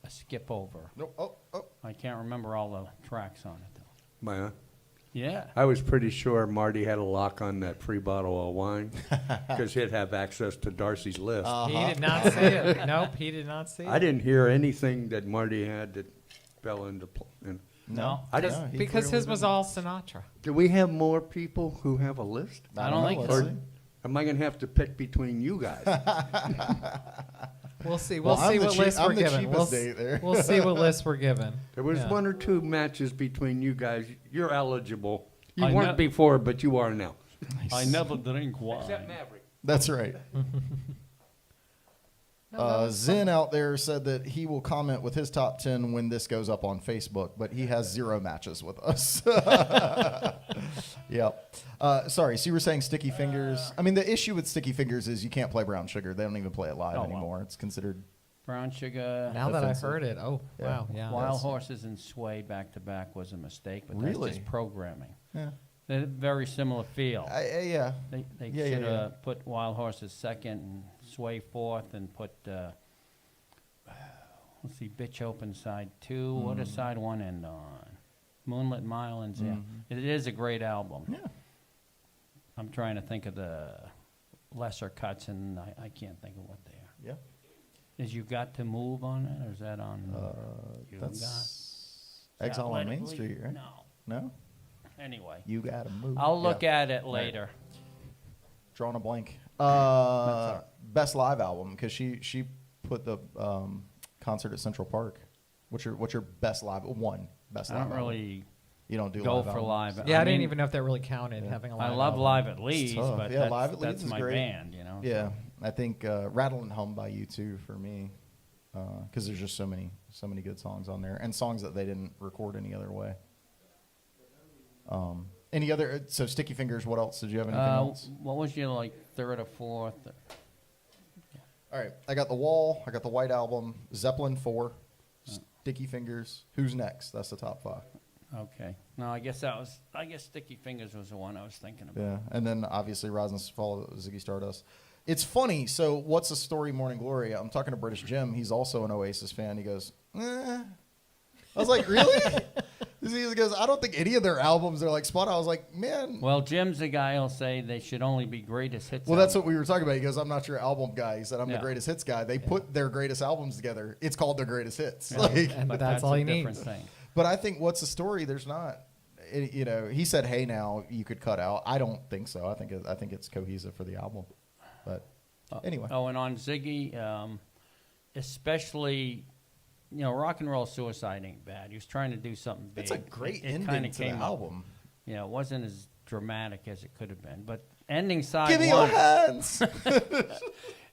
skip over. Nope. Oh. I can't remember all the tracks on it, though. My, Yeah. I was pretty sure Marty had a lock on that free bottle of wine because he'd have access to Darcy's list. He did not see it. Nope, he did not see it. I didn't hear anything that Marty had that fell into play. No. I didn't. No, he Because clearly his was didn't. all Sinatra. Do we have more people who have a list? I don't think Let's so. see. Am I going to have to pick between you guys? We'll see. Well, We'll see I'm the what cheap- lists I'm we're the given. cheapest date there. We'll see what lists we're given. There was Yeah. one or two matches between you guys. You're eligible. You I weren't know- before, but you are now. I never drink wine. Maverick. That's right. No, Zen out there said that he will comment with his top 10 when this goes up on Facebook, but he has 0 matches with us. Yep. Sorry, so you were saying Sticky Fingers. I mean, the issue with Sticky Fingers is you can't play Brown Sugar. They don't even play it live Oh, well. anymore. It's considered. Brown Sugar. Now that I offensive. heard it, Yeah. wow, yeah. Wild Horses and Sway back to back was a mistake, but Really? that's just programming. Yeah. They're very similar feel. Yeah. They Yeah, should yeah. have put Wild Horses second and Sway fourth and put, let's see, Bitch Open side 2. What does side 1 end on? Moonlit Mile and Zip. It is a great album. Yeah. I'm trying to think of the lesser cuts, and I can't think of what they are. Yeah. Is You Got to Move on it, or is that on? You That's Got- Exile Let on It Main Bleed? Street, right? No. No? Anyway, You gotta move. I'll look Yeah. at it later. Drawing a blank. all right. Best live album because she put the concert at Central Park. What's your best live one? Best I live don't album. really You don't do go live for albums? live. Yeah, I didn't mean, even know if that really counted, Yeah. having a I live love album. Live at Leeds, tough. but Yeah, that's, Live at Leeds that's is my great. band, you know. Yeah, I think Rattle and Hum by U2 for me because there's just so many good songs on there and songs that they didn't record any other way. Any other? So Sticky Fingers. What else? Did you have anything else? What was your like third or fourth? All right, I got The Wall. I got the White Album. Zeppelin 4. Sticky Fingers. Who's next? That's the top 5. Okay, no, I guess Sticky Fingers was the one I was thinking about. Yeah, and then obviously Rise and Fall of Ziggy Stardust. It's funny. So, what's the story, Morning Glory? I'm talking to British Jim. He's also an Oasis fan. He goes, I was like, really? He goes, I don't think any of their albums are like spot on. I was like, man. Well, Jim's the guy who'll say they should only be greatest hits. Well, that's what albums. we were talking about. He goes, I'm not your album guy. He said, I'm the Yeah. greatest hits guy. They put their greatest albums together. It's called their greatest hits. Yeah. Like, And But that's all a he different needs. thing. but I think what's the story? There's not. He said, "Hey, now you could cut out." I don't think so. I think it's cohesive for the album. But anyway, Oh, and on Ziggy, especially, Rock and Roll Suicide ain't bad. He was trying to do something big. it's a great It ending kinda to the came up. album. It wasn't as dramatic as it could have been. But ending side Give me your one, hands.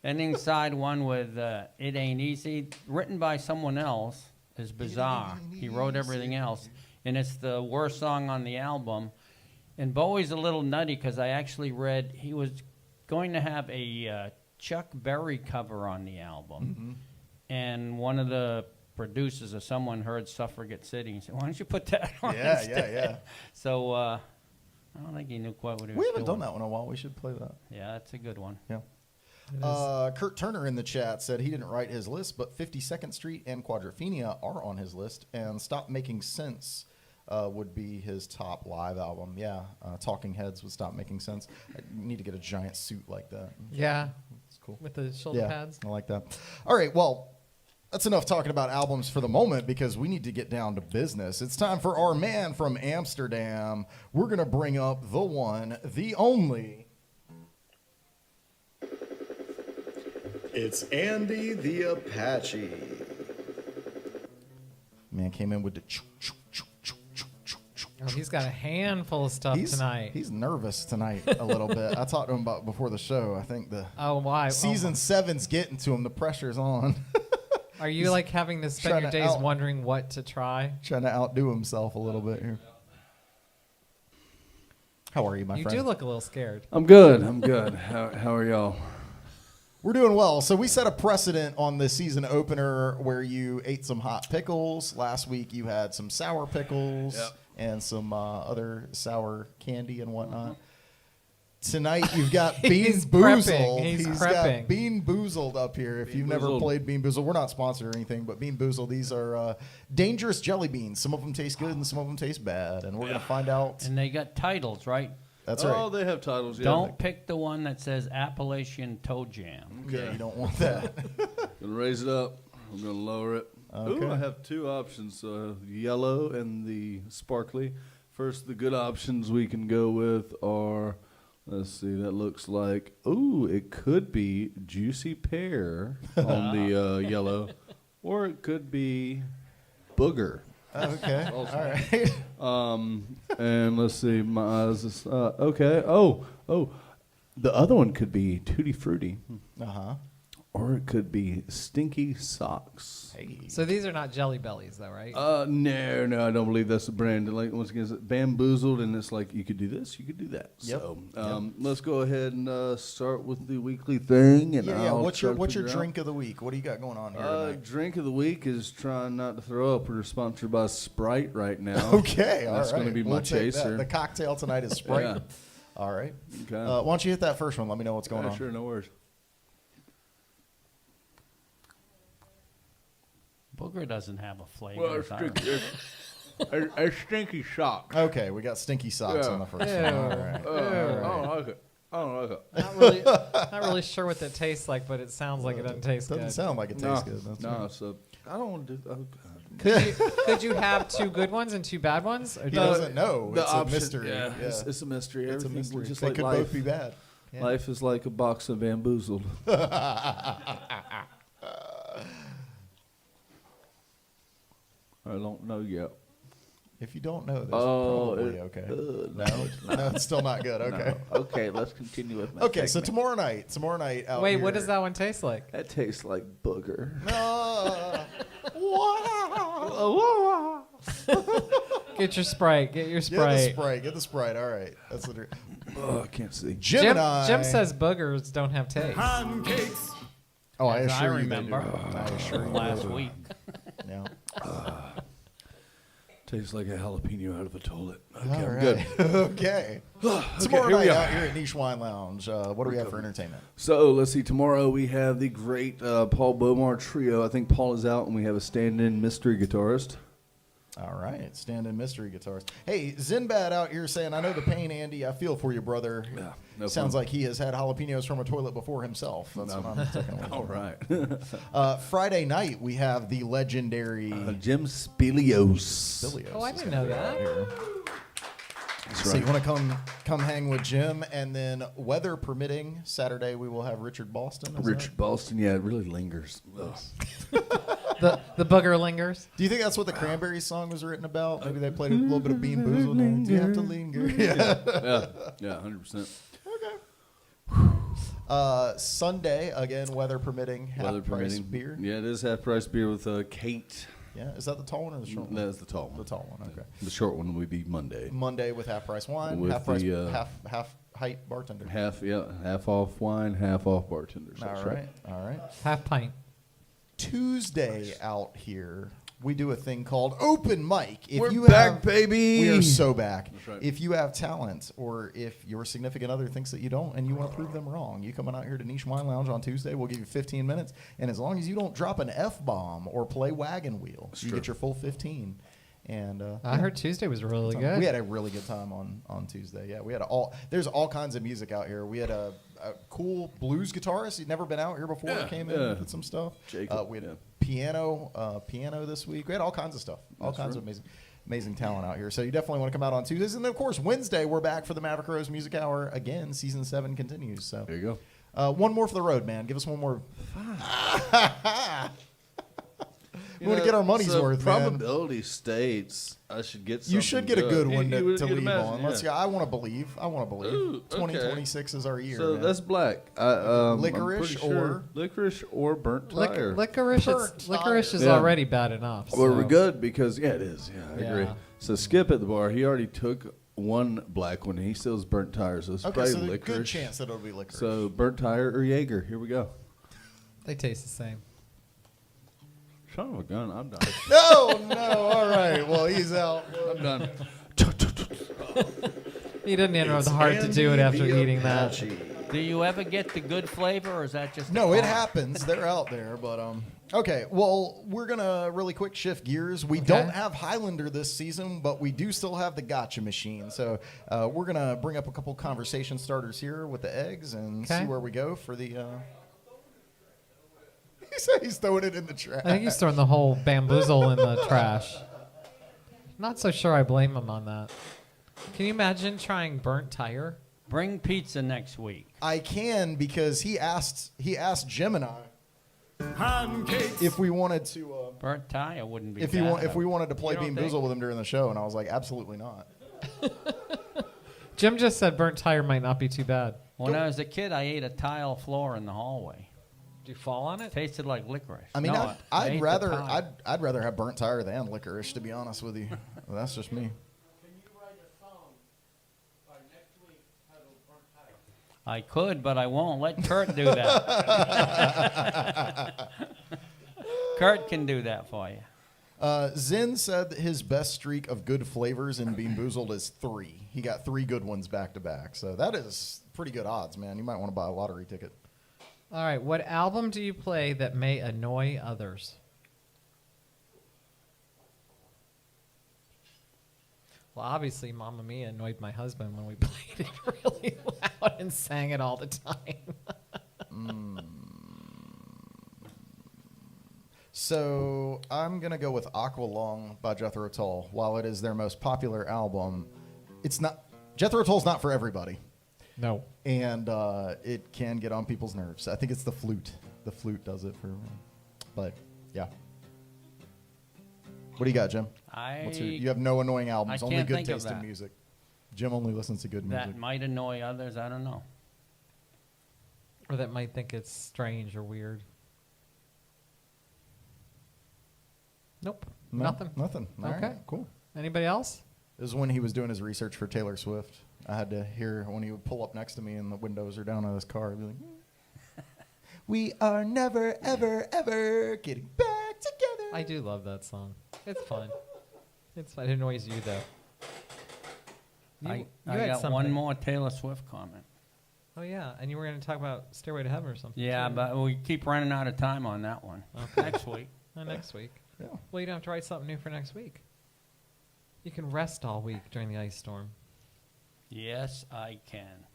ending side one with "It Ain't Easy," written by someone else, is bizarre. He wrote everything else, and it's the worst song on the album. And Bowie's a little nutty because I actually read he was going to have a Chuck Berry cover on the album, and one of the producers or someone heard "Suffragette City" and said, "Why don't you put that on?" instead?" yeah. So I don't think he knew quite what he was We haven't doing. done that one in a while. We should play that. Yeah, that's a good one. Yeah. Kurt Turner in the chat said he didn't write his list, but 52nd Street and Quadrophenia are on his list, and Stop Making Sense would be his top live album. Yeah, Talking Heads would Stop Making Sense. I need to get a giant suit like that. Yeah, It's cool. with the shoulder pads. I like that. All right, well, that's enough talking about albums for the moment because we need to get down to business. It's time for our man from Amsterdam. We're going to bring up the one, the only. It's Andy the Apache. Man came in with the choo, choo, choo, choo, choo, choo, choo. Oh, he's got a handful of stuff tonight. He's nervous tonight a little bit. I talked to him about before the show. I think the Oh, why? season 7's getting to him. The pressure's on. Are you like having to spend your trying to days out- wondering what to try? Trying to outdo himself a little bit here. How are you, my You friend? do look a little scared. I'm good. How are y'all? We're doing well. So we set a precedent on the season opener where you ate some hot pickles. Last week you had some sour pickles Yep. and some other sour candy and whatnot. Tonight you've got Bean He's Boozled. prepping. He's got prepping. Bean Boozled up here. If Bean you've never Boozled. played Bean Boozled, we're not sponsored or anything, but Bean Boozled, these are dangerous jelly beans. Some of them taste good and some of them taste bad, and we're going to find out. And they got titles, right? That's Oh, right. they have titles. Yeah. Don't pick the one that says Appalachian Toe Jam. Yeah, you don't want that. Gonna raise it up. I'm gonna lower it. Okay. Ooh, I have two options: yellow and the sparkly. First, the good options we can go with are. Let's see. That looks like. Ooh, it could be juicy pear on the yellow, or it could be booger. Okay. All right. And let's see. My eyes. Okay. Oh. The other one could be Tutti Frutti. Uh-huh. Or it could be Stinky Socks. Hey. So these are not Jelly Bellies, though, right? No, I don't believe that's the brand. Like once again, it's bamboozled, and it's like you could do this, you could do that. Yep. So let's go ahead and start with the weekly thing. And Yeah. I'll What's your try to figure drink of the week? What do you got going on here out. tonight? Drink of the week is trying not to throw up. We're sponsored by Sprite right now. Okay. All right. That's going to be my We'll take that. chaser. The cocktail tonight is Sprite. Yeah. All right. Okay. Why don't you hit that first one? Let me know what's going on. Sure, no worries. Booger doesn't have a flavor. Well, as I remember. it's Stinky Socks. Okay, we got stinky socks Yeah. on the first Ew. one. All right. I don't like it. I don't like it. Not really sure what that tastes like, but it sounds like it doesn't taste Doesn't good. sound like it tastes good. That's No, right. so I don't want to do. Oh God. Could you have two good ones and two bad ones? Or He does- doesn't know. The It's option- a mystery. Yeah, It's a mystery. It's a Everything's mystery. Just They like could life. both be bad. Yeah. Life is like a box of bamboozled. I don't know yet. If you don't know, that's Oh, probably okay. No, it's still not good. Okay. No. Okay, let's continue with my Okay, so segment. tomorrow night out Wait, here. what does that one taste like? That tastes like booger. Get your Sprite. Get your Get the Sprite. Sprite. Get the Sprite. All right. That's the drink. Oh, I can't see. Gemini. Jim says boogers don't have taste. Pancakes. Oh, I As assure I you they remember do. I assure you last they do. week. Yeah. Tastes like a jalapeno out of a toilet. Okay, All I'm right. good. Okay. Tomorrow here we night are. out here at Niche Wine Lounge. What do we have for entertainment? So let's see. Tomorrow we have the great Paul Bomar trio. I think Paul is out, and we have a stand-in mystery guitarist. All right, stand-in mystery guitarist. Hey, Zinbad out here saying, "I know the pain, Andy. I feel for you, brother." Yeah, no Sounds fun. like he has had jalapenos from a toilet before himself. That's what I'm taking away All from it. right. Friday night we have the legendary Jim Spilios. Stilios. Oh, I is didn't gonna know be out that. here. So you want to come hang with Jim, and then weather permitting, Saturday we will have Richard Boston. is Richard Boston, yeah, it really lingers. Ugh. The booger lingers. that- Do you think that's what the Cranberries song was written about? Maybe they played a little bit of Bean Boozled. And, do you have to linger? Yeah. Yeah, 100%. Sunday again, weather permitting, Weather half price permitting. beer. Yeah, it is half price beer with Kate. Yeah, is that the tall one or the short one? That is the tall one. The tall one. Okay. The short one would be Monday. Monday with half price wine, With half price, the, half height bartender. Half off wine, half off bartenders. All That's right, all right. Half pint. Tuesday out here, we do a thing called open mic. If We're you back, have, baby. We are so back. That's right. If you have talent, or if your significant other thinks that you don't, and you want to prove them wrong, you coming out here to Niche Wine Lounge on Tuesday. We'll give you 15 minutes, and as long as you don't drop an F-bomb or play wagon wheel, you get your full 15. And I heard Tuesday was really good. we had a really good time on Tuesday. Yeah, we had there's all kinds of music out here. We had a cool blues guitarist. He'd never been out here before. Yeah, Came in yeah. and did some stuff. Jacob, we had yeah. piano this week. We had all kinds of stuff. All kinds of amazing talent out here. So you definitely want to come out on Tuesdays. And then, of course, Wednesday, we're back for the Maverick Rose Music Hour again. Season 7 continues. So There you go. One more for the road, man. Give us one more. We want to get our money's worth, man. Probability states I should get something You should get a good one You to would leave imagine, on. yeah. Let's go. I want to believe. Ooh, okay. 2026 is our year. So man. that's black. I'm Licorice pretty sure or- licorice or burnt tire. Licorice is Yeah. already bad enough. Well, we're so- good because it is. Yeah, I agree. Yeah. So Skip at the bar, he already took one black one. And he still has burnt tire, so it's Okay, probably so there's a licorice. good chance that it'll be licorice. So burnt tire or Jaeger. Here we go. They taste the same. Son of a gun, I'm done. no. All right. Well, he's out. I'm done. He didn't even have It's the heart to do it Andy after the eating that. Apache. Do you ever get the good flavor, or is that just No, the it con? happens. They're out there, but okay. Well, we're gonna really quick shift gears. We Okay. don't have Highlander this season, but we do still have the Gotcha machine. So we're gonna bring up a couple conversation starters here with the eggs and Okay. see where we go for the. He said he's throwing it in the trash. I think he's throwing the whole bamboozle in the trash. Not so sure I blame him on that. Can you imagine trying burnt tire? Bring pizza next week. I can because he asked Jim and I Pancakes. if we wanted to. Burnt tire wouldn't be If bad. if we wanted to play You don't Bean think? Boozle with him during the show, and I was like, absolutely not. Jim just said burnt tire might not be too bad. When I was a kid, I ate a tile floor in the hallway. Do you fall on it? Tasted like licorice. I mean, No, I ate I'd the rather tile. I'd rather have burnt tire than licorice, to be honest with you. Well, that's just me. Can you write a song by next week titled Burnt Tire? I could, but I won't. Let Kurt do that. Kurt can do that for you. Zen said that his best streak of good flavors in Bean Boozled is 3. He got 3 good ones back to back, so that is pretty good odds, man. You might want to buy a lottery ticket. All right. What album do you play that may annoy others? Well, obviously, Mamma Mia annoyed my husband when we played it really loud and sang it all the time. So I'm gonna go with Aqualung by Jethro Tull. While it is their most popular album, it's not. Jethro Tull's not for everybody. No. And it can get on people's nerves. I think it's the flute. The flute does it for everyone. But yeah. What do you got, Jim? You have no annoying albums, I only can't good think of taste in that. music. Jim only listens to good music. That might annoy others. I don't know. Or that might think it's strange or weird. Nope. No, Nothing. Nothing. All Okay. right, cool. Anybody else? This is when he was doing his research for Taylor Swift. I had to hear when he would pull up next to me and the windows are down on his car. I'd be like, we are never, ever, ever getting back together. I do love that song. It's fun. It's fun. It annoys you, though. I had got something. one more Taylor Swift comment. Oh, yeah. And you were going to talk about Stairway to Heaven or something. Yeah, too. but we keep running out of time on that one. Okay. Next week. Next week. Yeah. Well, you don't have to write something new for next week. You can rest all week during the ice storm. Yes, I can.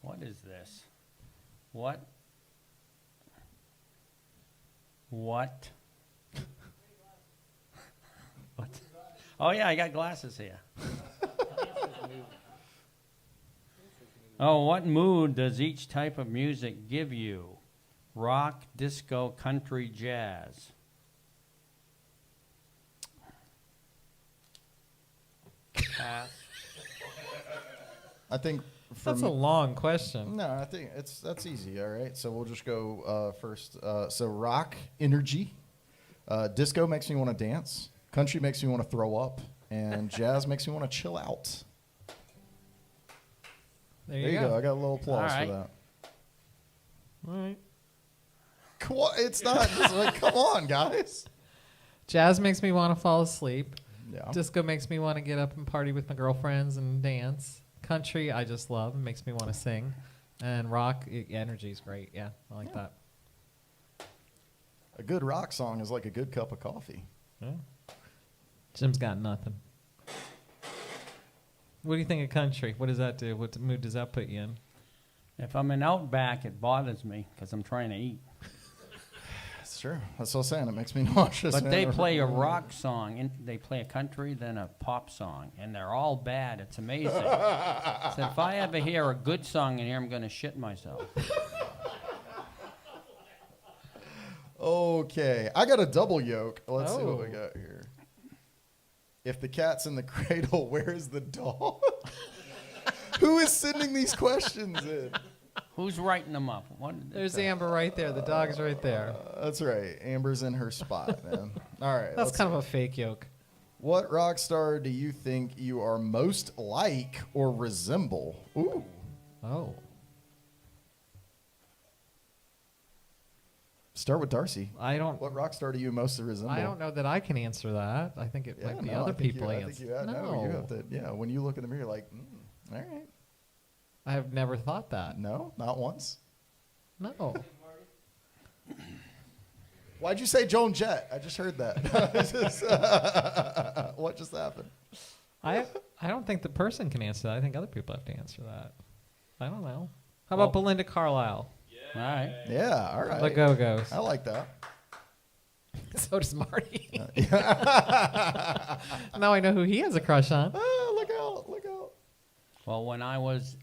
What is this? What? What? What? Oh, yeah, I got glasses here. Oh, what mood does each type of music give you? Rock, disco, country, jazz. Pass. I think for That's a me, long question. no, I think that's easy. All right, so we'll just go first. So rock, energy, disco makes me want to dance, country makes me want to throw up, and jazz makes me want to chill out. There There you go. I got a little applause All right. for that. All right. Come on, it's not. It's like, come on, guys. Jazz makes me want to fall asleep. Yeah. Disco makes me want to get up and party with my girlfriends and dance. Country, I just love. It makes me want to sing. And rock, energy is great. Yeah, I like that. A good rock song is like a good cup of coffee. Yeah. Jim's got nothing. What do you think of country? What does that do? What mood does that put you in? If I'm in Outback, it bothers me because I'm trying to eat. That's true. That's what I'm saying. It makes me nauseous. But man. they play a rock song, and they play a country, then a pop song, and they're all bad. It's amazing. So if I ever hear a good song in here, I'm going to shit myself. Okay, I got a double yoke. Let's see what we Oh. got here. If the cat's in the cradle, where's the dog? Who is sending these questions in? Who's writing them up? What did they There's say? Amber right there. The dog's right there. That's right. Amber's in her spot, man. All right. That's kind of a fake yoke. What rock star do you think you are most like or resemble? Ooh. Oh. Start with Darcy. I don't. What rock star do you most resemble? I don't know that I can answer that. I think it Yeah, might be no, other I think people I answer. think you have, no, you have to. Yeah, when you look in the mirror, like, All right. I have never thought that. No, not once. No. Why'd you say Joan Jett? I just heard that. What just happened? I don't think the person can answer that. I think other people have to answer that. I don't know. How about Belinda Carlisle? All right. Yeah, all right. The Go-Go's. I like that. So does Marty. Now I know who he has a crush on. Oh, look out, look out. Well, when I was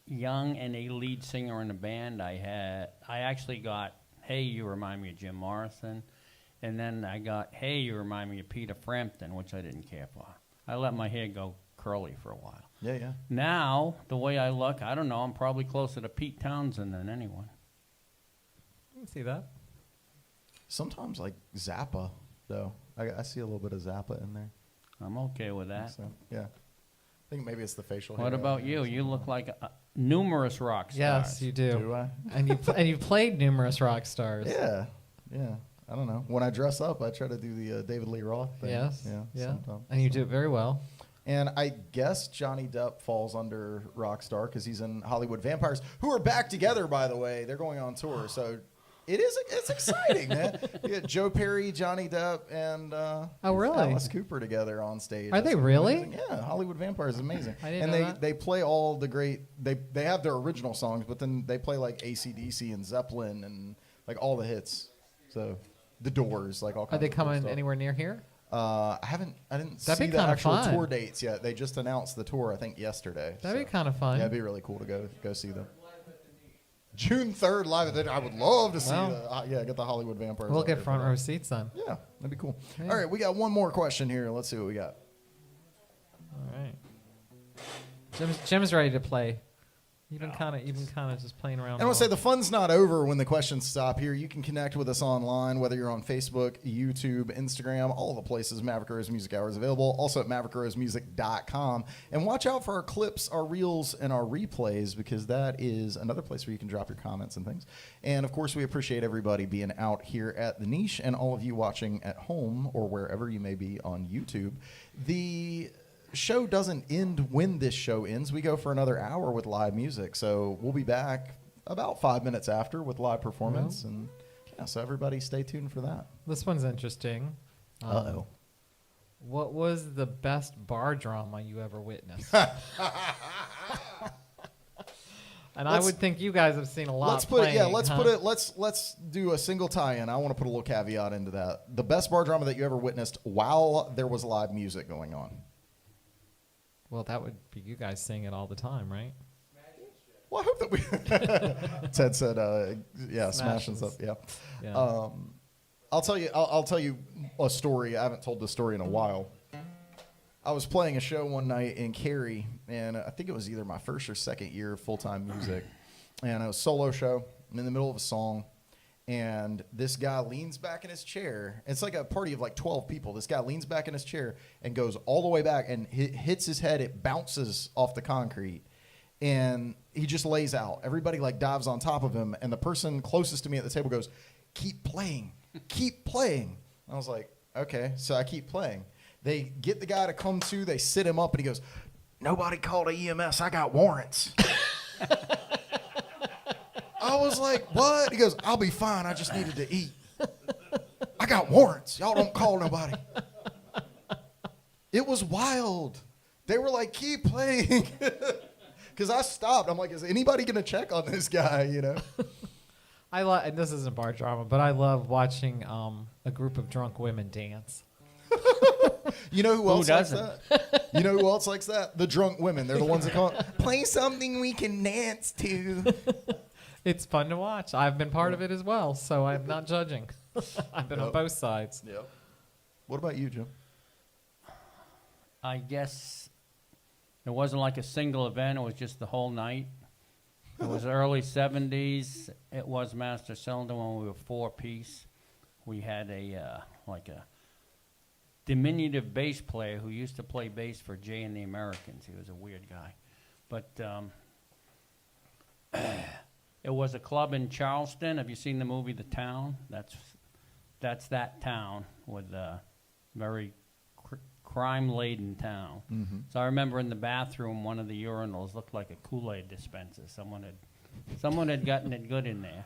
young and a lead singer in a band, I actually got Hey, You Remind Me of Jim Morrison. And then I got Hey, You Remind Me of Peter Frampton, which I didn't care for. I let my hair go curly for a while. Yeah, yeah. Now, the way I look, I don't know, I'm probably closer to Pete Townsend than anyone. I can see that. Sometimes like Zappa, though. I see a little bit of Zappa in there. I'm okay with that. So, yeah. I think maybe it's the facial hair. What about you? You look like numerous rock stars. Yes, you do. Do I? And you played numerous rock stars. Yeah, yeah. I don't know. When I dress up, I try to do the David Lee Roth thing. Yes. Yeah. Sometimes. And you do it very well. And I guess Johnny Depp falls under rock star because he's in Hollywood Vampires, who are back together, by the way. They're going on tour, so it's exciting, man. You get Joe Perry, Johnny Depp, and oh really? Alice Cooper together on stage. Are they really? Amazing. Yeah, Hollywood Vampires is amazing. I didn't and know that. they play all the great. They have their original songs, but then they play like AC/DC and Zeppelin and like all the hits. So the Doors, like all kinds. Are they of cool coming stuff. anywhere near here? I didn't That'd see be the kinda actual fun. tour dates yet. They just announced the tour, I think, yesterday. That'd be kind of fun. Yeah, it'd be really cool to go see them. June 3rd, live at the. I would love to see get the Hollywood Vampires. We'll out get there front for row that. seats then. Yeah, that'd be cool. Yeah. All right, we got one more question here. Let's see what we got. All right. Jim's ready to play. You've been kind of just playing around. And I want to say the fun's not over when the questions stop here. You can connect with us online, whether you're on Facebook, YouTube, Instagram, all the places. Maverick Rose Music Hour is available. Also at maverickrosemusic.com. And watch out for our clips, our reels, and our replays, because that is another place where you can drop your comments and things. And, of course, we appreciate everybody being out here at the Niche and all of you watching at home or wherever you may be on YouTube. The show doesn't end when this show ends. We go for another hour with live music, so we'll be back about 5 minutes after with live performance. And yeah, so everybody stay tuned for that. This one's interesting. Uh-oh. What was the best bar drama you ever witnessed? And I would think you guys have seen a lot. Let's put it. Yeah, let's huh? put it. Let's do a single tie-in. I want to put a little caveat into that. The best bar drama that you ever witnessed while there was live music going on. Well, that would be you guys saying it all the time, right? Well, I hope that we. Ted said, "Yeah, smashing stuff." Yeah. Yeah. I'll tell you a story. I haven't told this story in a while. I was playing a show one night in Cary, and I think it was either my first or second year of full-time music, and it was a solo show. I'm in the middle of a song, and this guy leans back in his chair. It's like a party of like 12 people. This guy leans back in his chair and goes all the way back and hits his head. It bounces off the concrete, and he just lays out. Everybody like dives on top of him, and the person closest to me at the table goes, "Keep playing, keep playing." I was like, okay, so I keep playing. They get the guy to come to. They sit him up, and he goes, "Nobody called a EMS. I got warrants." I was like, "What?" He goes, "I'll be fine. I just needed to eat. I got warrants. Y'all don't call nobody." It was wild. They were like, "Keep playing." Because I stopped. I'm like, is anybody going to check on this guy, you know? And this isn't bar drama, but I love watching a group of drunk women dance. You know who else likes doesn't? that? You know who else likes that? The drunk women. They're the ones that call play something we can dance to. It's fun to watch. I've been part of it as well, so I'm not judging. I've been on both sides. Yep. What about you, Jim? I guess it wasn't like a single event. It was just the whole night. It was early 70s. It was Master Cylinder when we were four-piece. We had a diminutive bass player who used to play bass for Jay and the Americans. He was a weird guy. But it was a club in Charleston. Have you seen the movie The Town? That's that town with very crime-laden town. So I remember in the bathroom, one of the urinals looked like a Kool-Aid dispenser. Someone had gotten it good in there.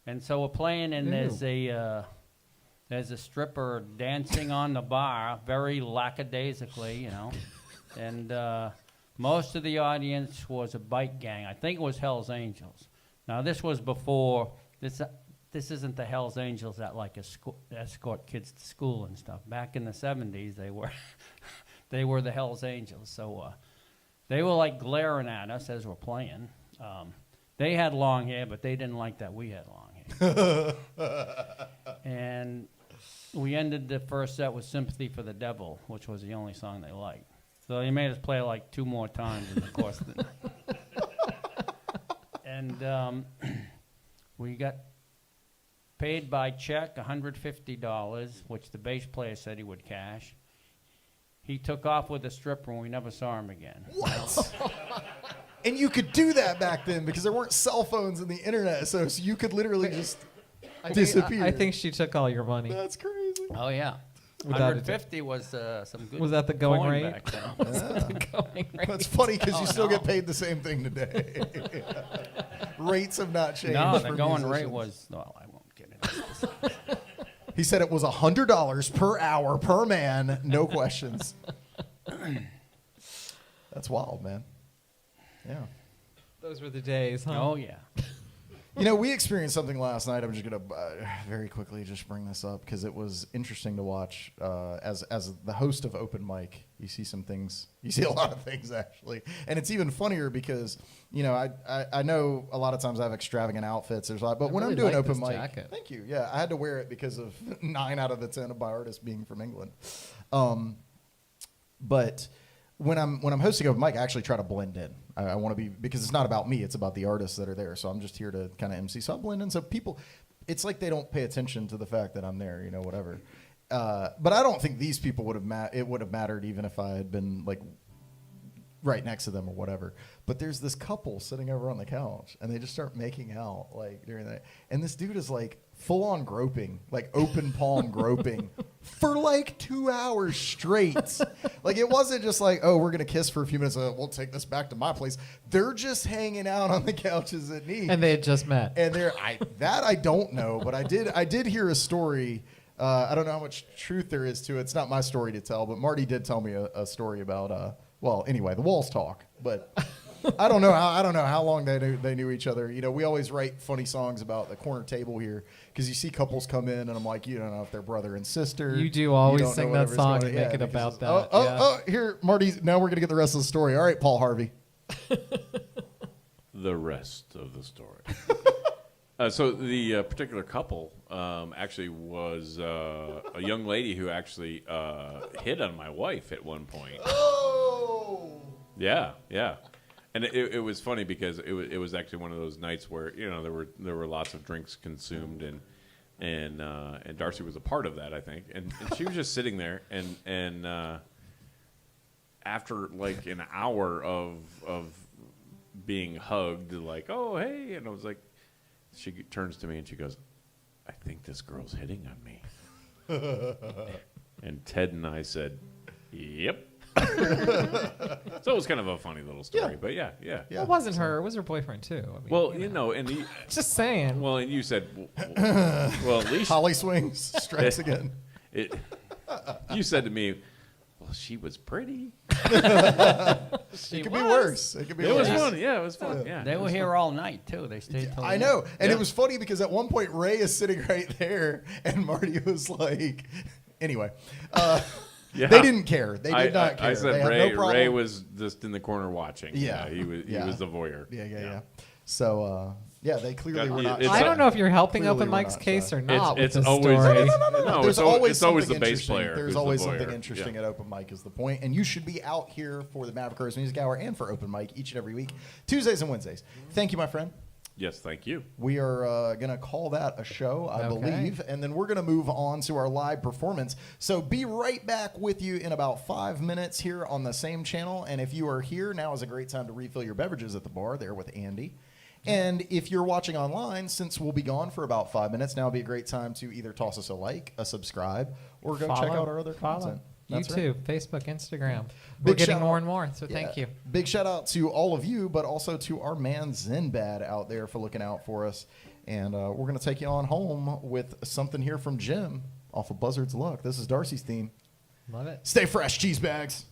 And so we're playing, and there's a stripper dancing on the bar, very lackadaisically, you know. And most of the audience was a bike gang. I think it was Hell's Angels. Now, this was before, this isn't the Hell's Angels that like escort kids to school and stuff. Back in the 70s, they were they were the Hell's Angels. So they were like glaring at us as we're playing. They had long hair, but they didn't like that we had long hair. And we ended the first set with Sympathy for the Devil, which was the only song they liked. So they made us play like 2 more times in the course of the night. And we got paid by check, $150, which the bass player said he would cash. He took off with a stripper, and we never saw him again. What? And you could do that back then because there weren't cell phones and the internet, so you could literally just disappear. I think she took all your money. That's crazy. Oh, yeah. Without a 150 was some good. Was that the going coin rate? back then. The going rate. That's funny because you Oh, still no. get paid the same thing today. Rates have not changed. No, the for going rate musicians. was. Well, I won't get into this. He said it was $100 per hour per man, no questions. That's wild, man. Yeah. Those were the days, huh? Oh, yeah. You know, we experienced something last night. I'm just going to very quickly just bring this up because it was interesting to watch. As the host of Open Mic, you see some things. You see a lot of things, actually. And it's even funnier because, you know, I know a lot of times I have extravagant outfits. There's a lot, but I when really I'm doing like Open this Mic. jacket. Thank you. Yeah, I had to wear it because of 9 out of the 10 of my artists being from England. But when I'm hosting Open Mic, I actually try to blend in. I want to be, because it's not about me, it's about the artists that are there. So I'm just here to kind of MC. So I blend in. So people, it's like they don't pay attention to the fact that I'm there, you know, whatever. But I don't think these people would have it would have mattered even if I had been like right next to them or whatever. But there's this couple sitting over on the couch and they just start making out like during the night. And this dude is like full on groping, like open palm groping for like 2 hours straight. Like it wasn't just like, oh, we're going to kiss for a few minutes. We'll take this back to my place. They're just hanging out on the couches at Neat. And they had just met. And I don't know, but I did hear a story. I don't know how much truth there is to it. It's not my story to tell, but Marty did tell me a story about, well, anyway, the walls talk, but I don't know how long they knew each other. You know, we always write funny songs about the corner table here because you see couples come in and I'm like, you don't know if they're brother and sister. You do always don't know sing that whatever's song going and on. make it because about it's- that. Yeah. Here, Marty, now we're going to get the rest of the story. All right, Paul Harvey. The rest of the story. So the particular couple actually was a young lady who actually hit on my wife at one point. Oh! Yeah, yeah. And it was funny because it was actually one of those nights where, you know, there were lots of drinks consumed and Darcy was a part of that, I think. And she was just sitting there and after like an hour of being hugged, like, oh hey, and I was like, she turns to me and she goes, I think this girl's hitting on me. And Ted and I said, yep. So it was kind of a funny little story, but yeah. It wasn't her. It was her boyfriend, too. I mean, Well, you know, and he, just saying. well, and you said, well, at least Holly swings, strikes again. you said to me, well, she was pretty. It could be worse. It could be It was worse. fun. Yeah, it was fun. Yeah, They it were was here fun. all night, too. They stayed till I the know. And Yeah. it was funny because at one point Ray is sitting right there and Marty was like, anyway, Yeah. they didn't care. They did not care. I said they had Ray. no problem. Ray was just in the corner watching. Yeah. He was the voyeur. Yeah. So, they clearly Got- were not. it's I don't know if you're helping Clearly Open we're Mic's not case shy. or not It's with this always story. no. There's It's always always the something bass interesting. player. There's who's always the something voyeur. interesting Yeah. at Open Mic is the point, and you should be out here for the Maverick Rose Music Hour and for Open Mic each and every week, Tuesdays and Wednesdays. Thank you, my friend. Yes, thank you. We are going to call that a show, I Okay. believe, and then we're going to move on to our live performance. So be right back with you in about 5 minutes here on the same channel. And if you are here, now is a great time to refill your beverages at the bar there with Andy. And if you're watching online, since we'll be gone for about 5 minutes, now would be a great time to either toss us a like, a subscribe, or go check Follow. out our other Follow. content. That's YouTube, Facebook, Instagram. We're Big getting shout more out- and more, so thank Yeah. you. Big shout out to all of you, but also to our man Zinbad out there for looking out for us. And we're going to take you on home with something here from Jim off of Buzzard's Luck. This is Darcy's theme. Love it. Stay fresh, cheese bags.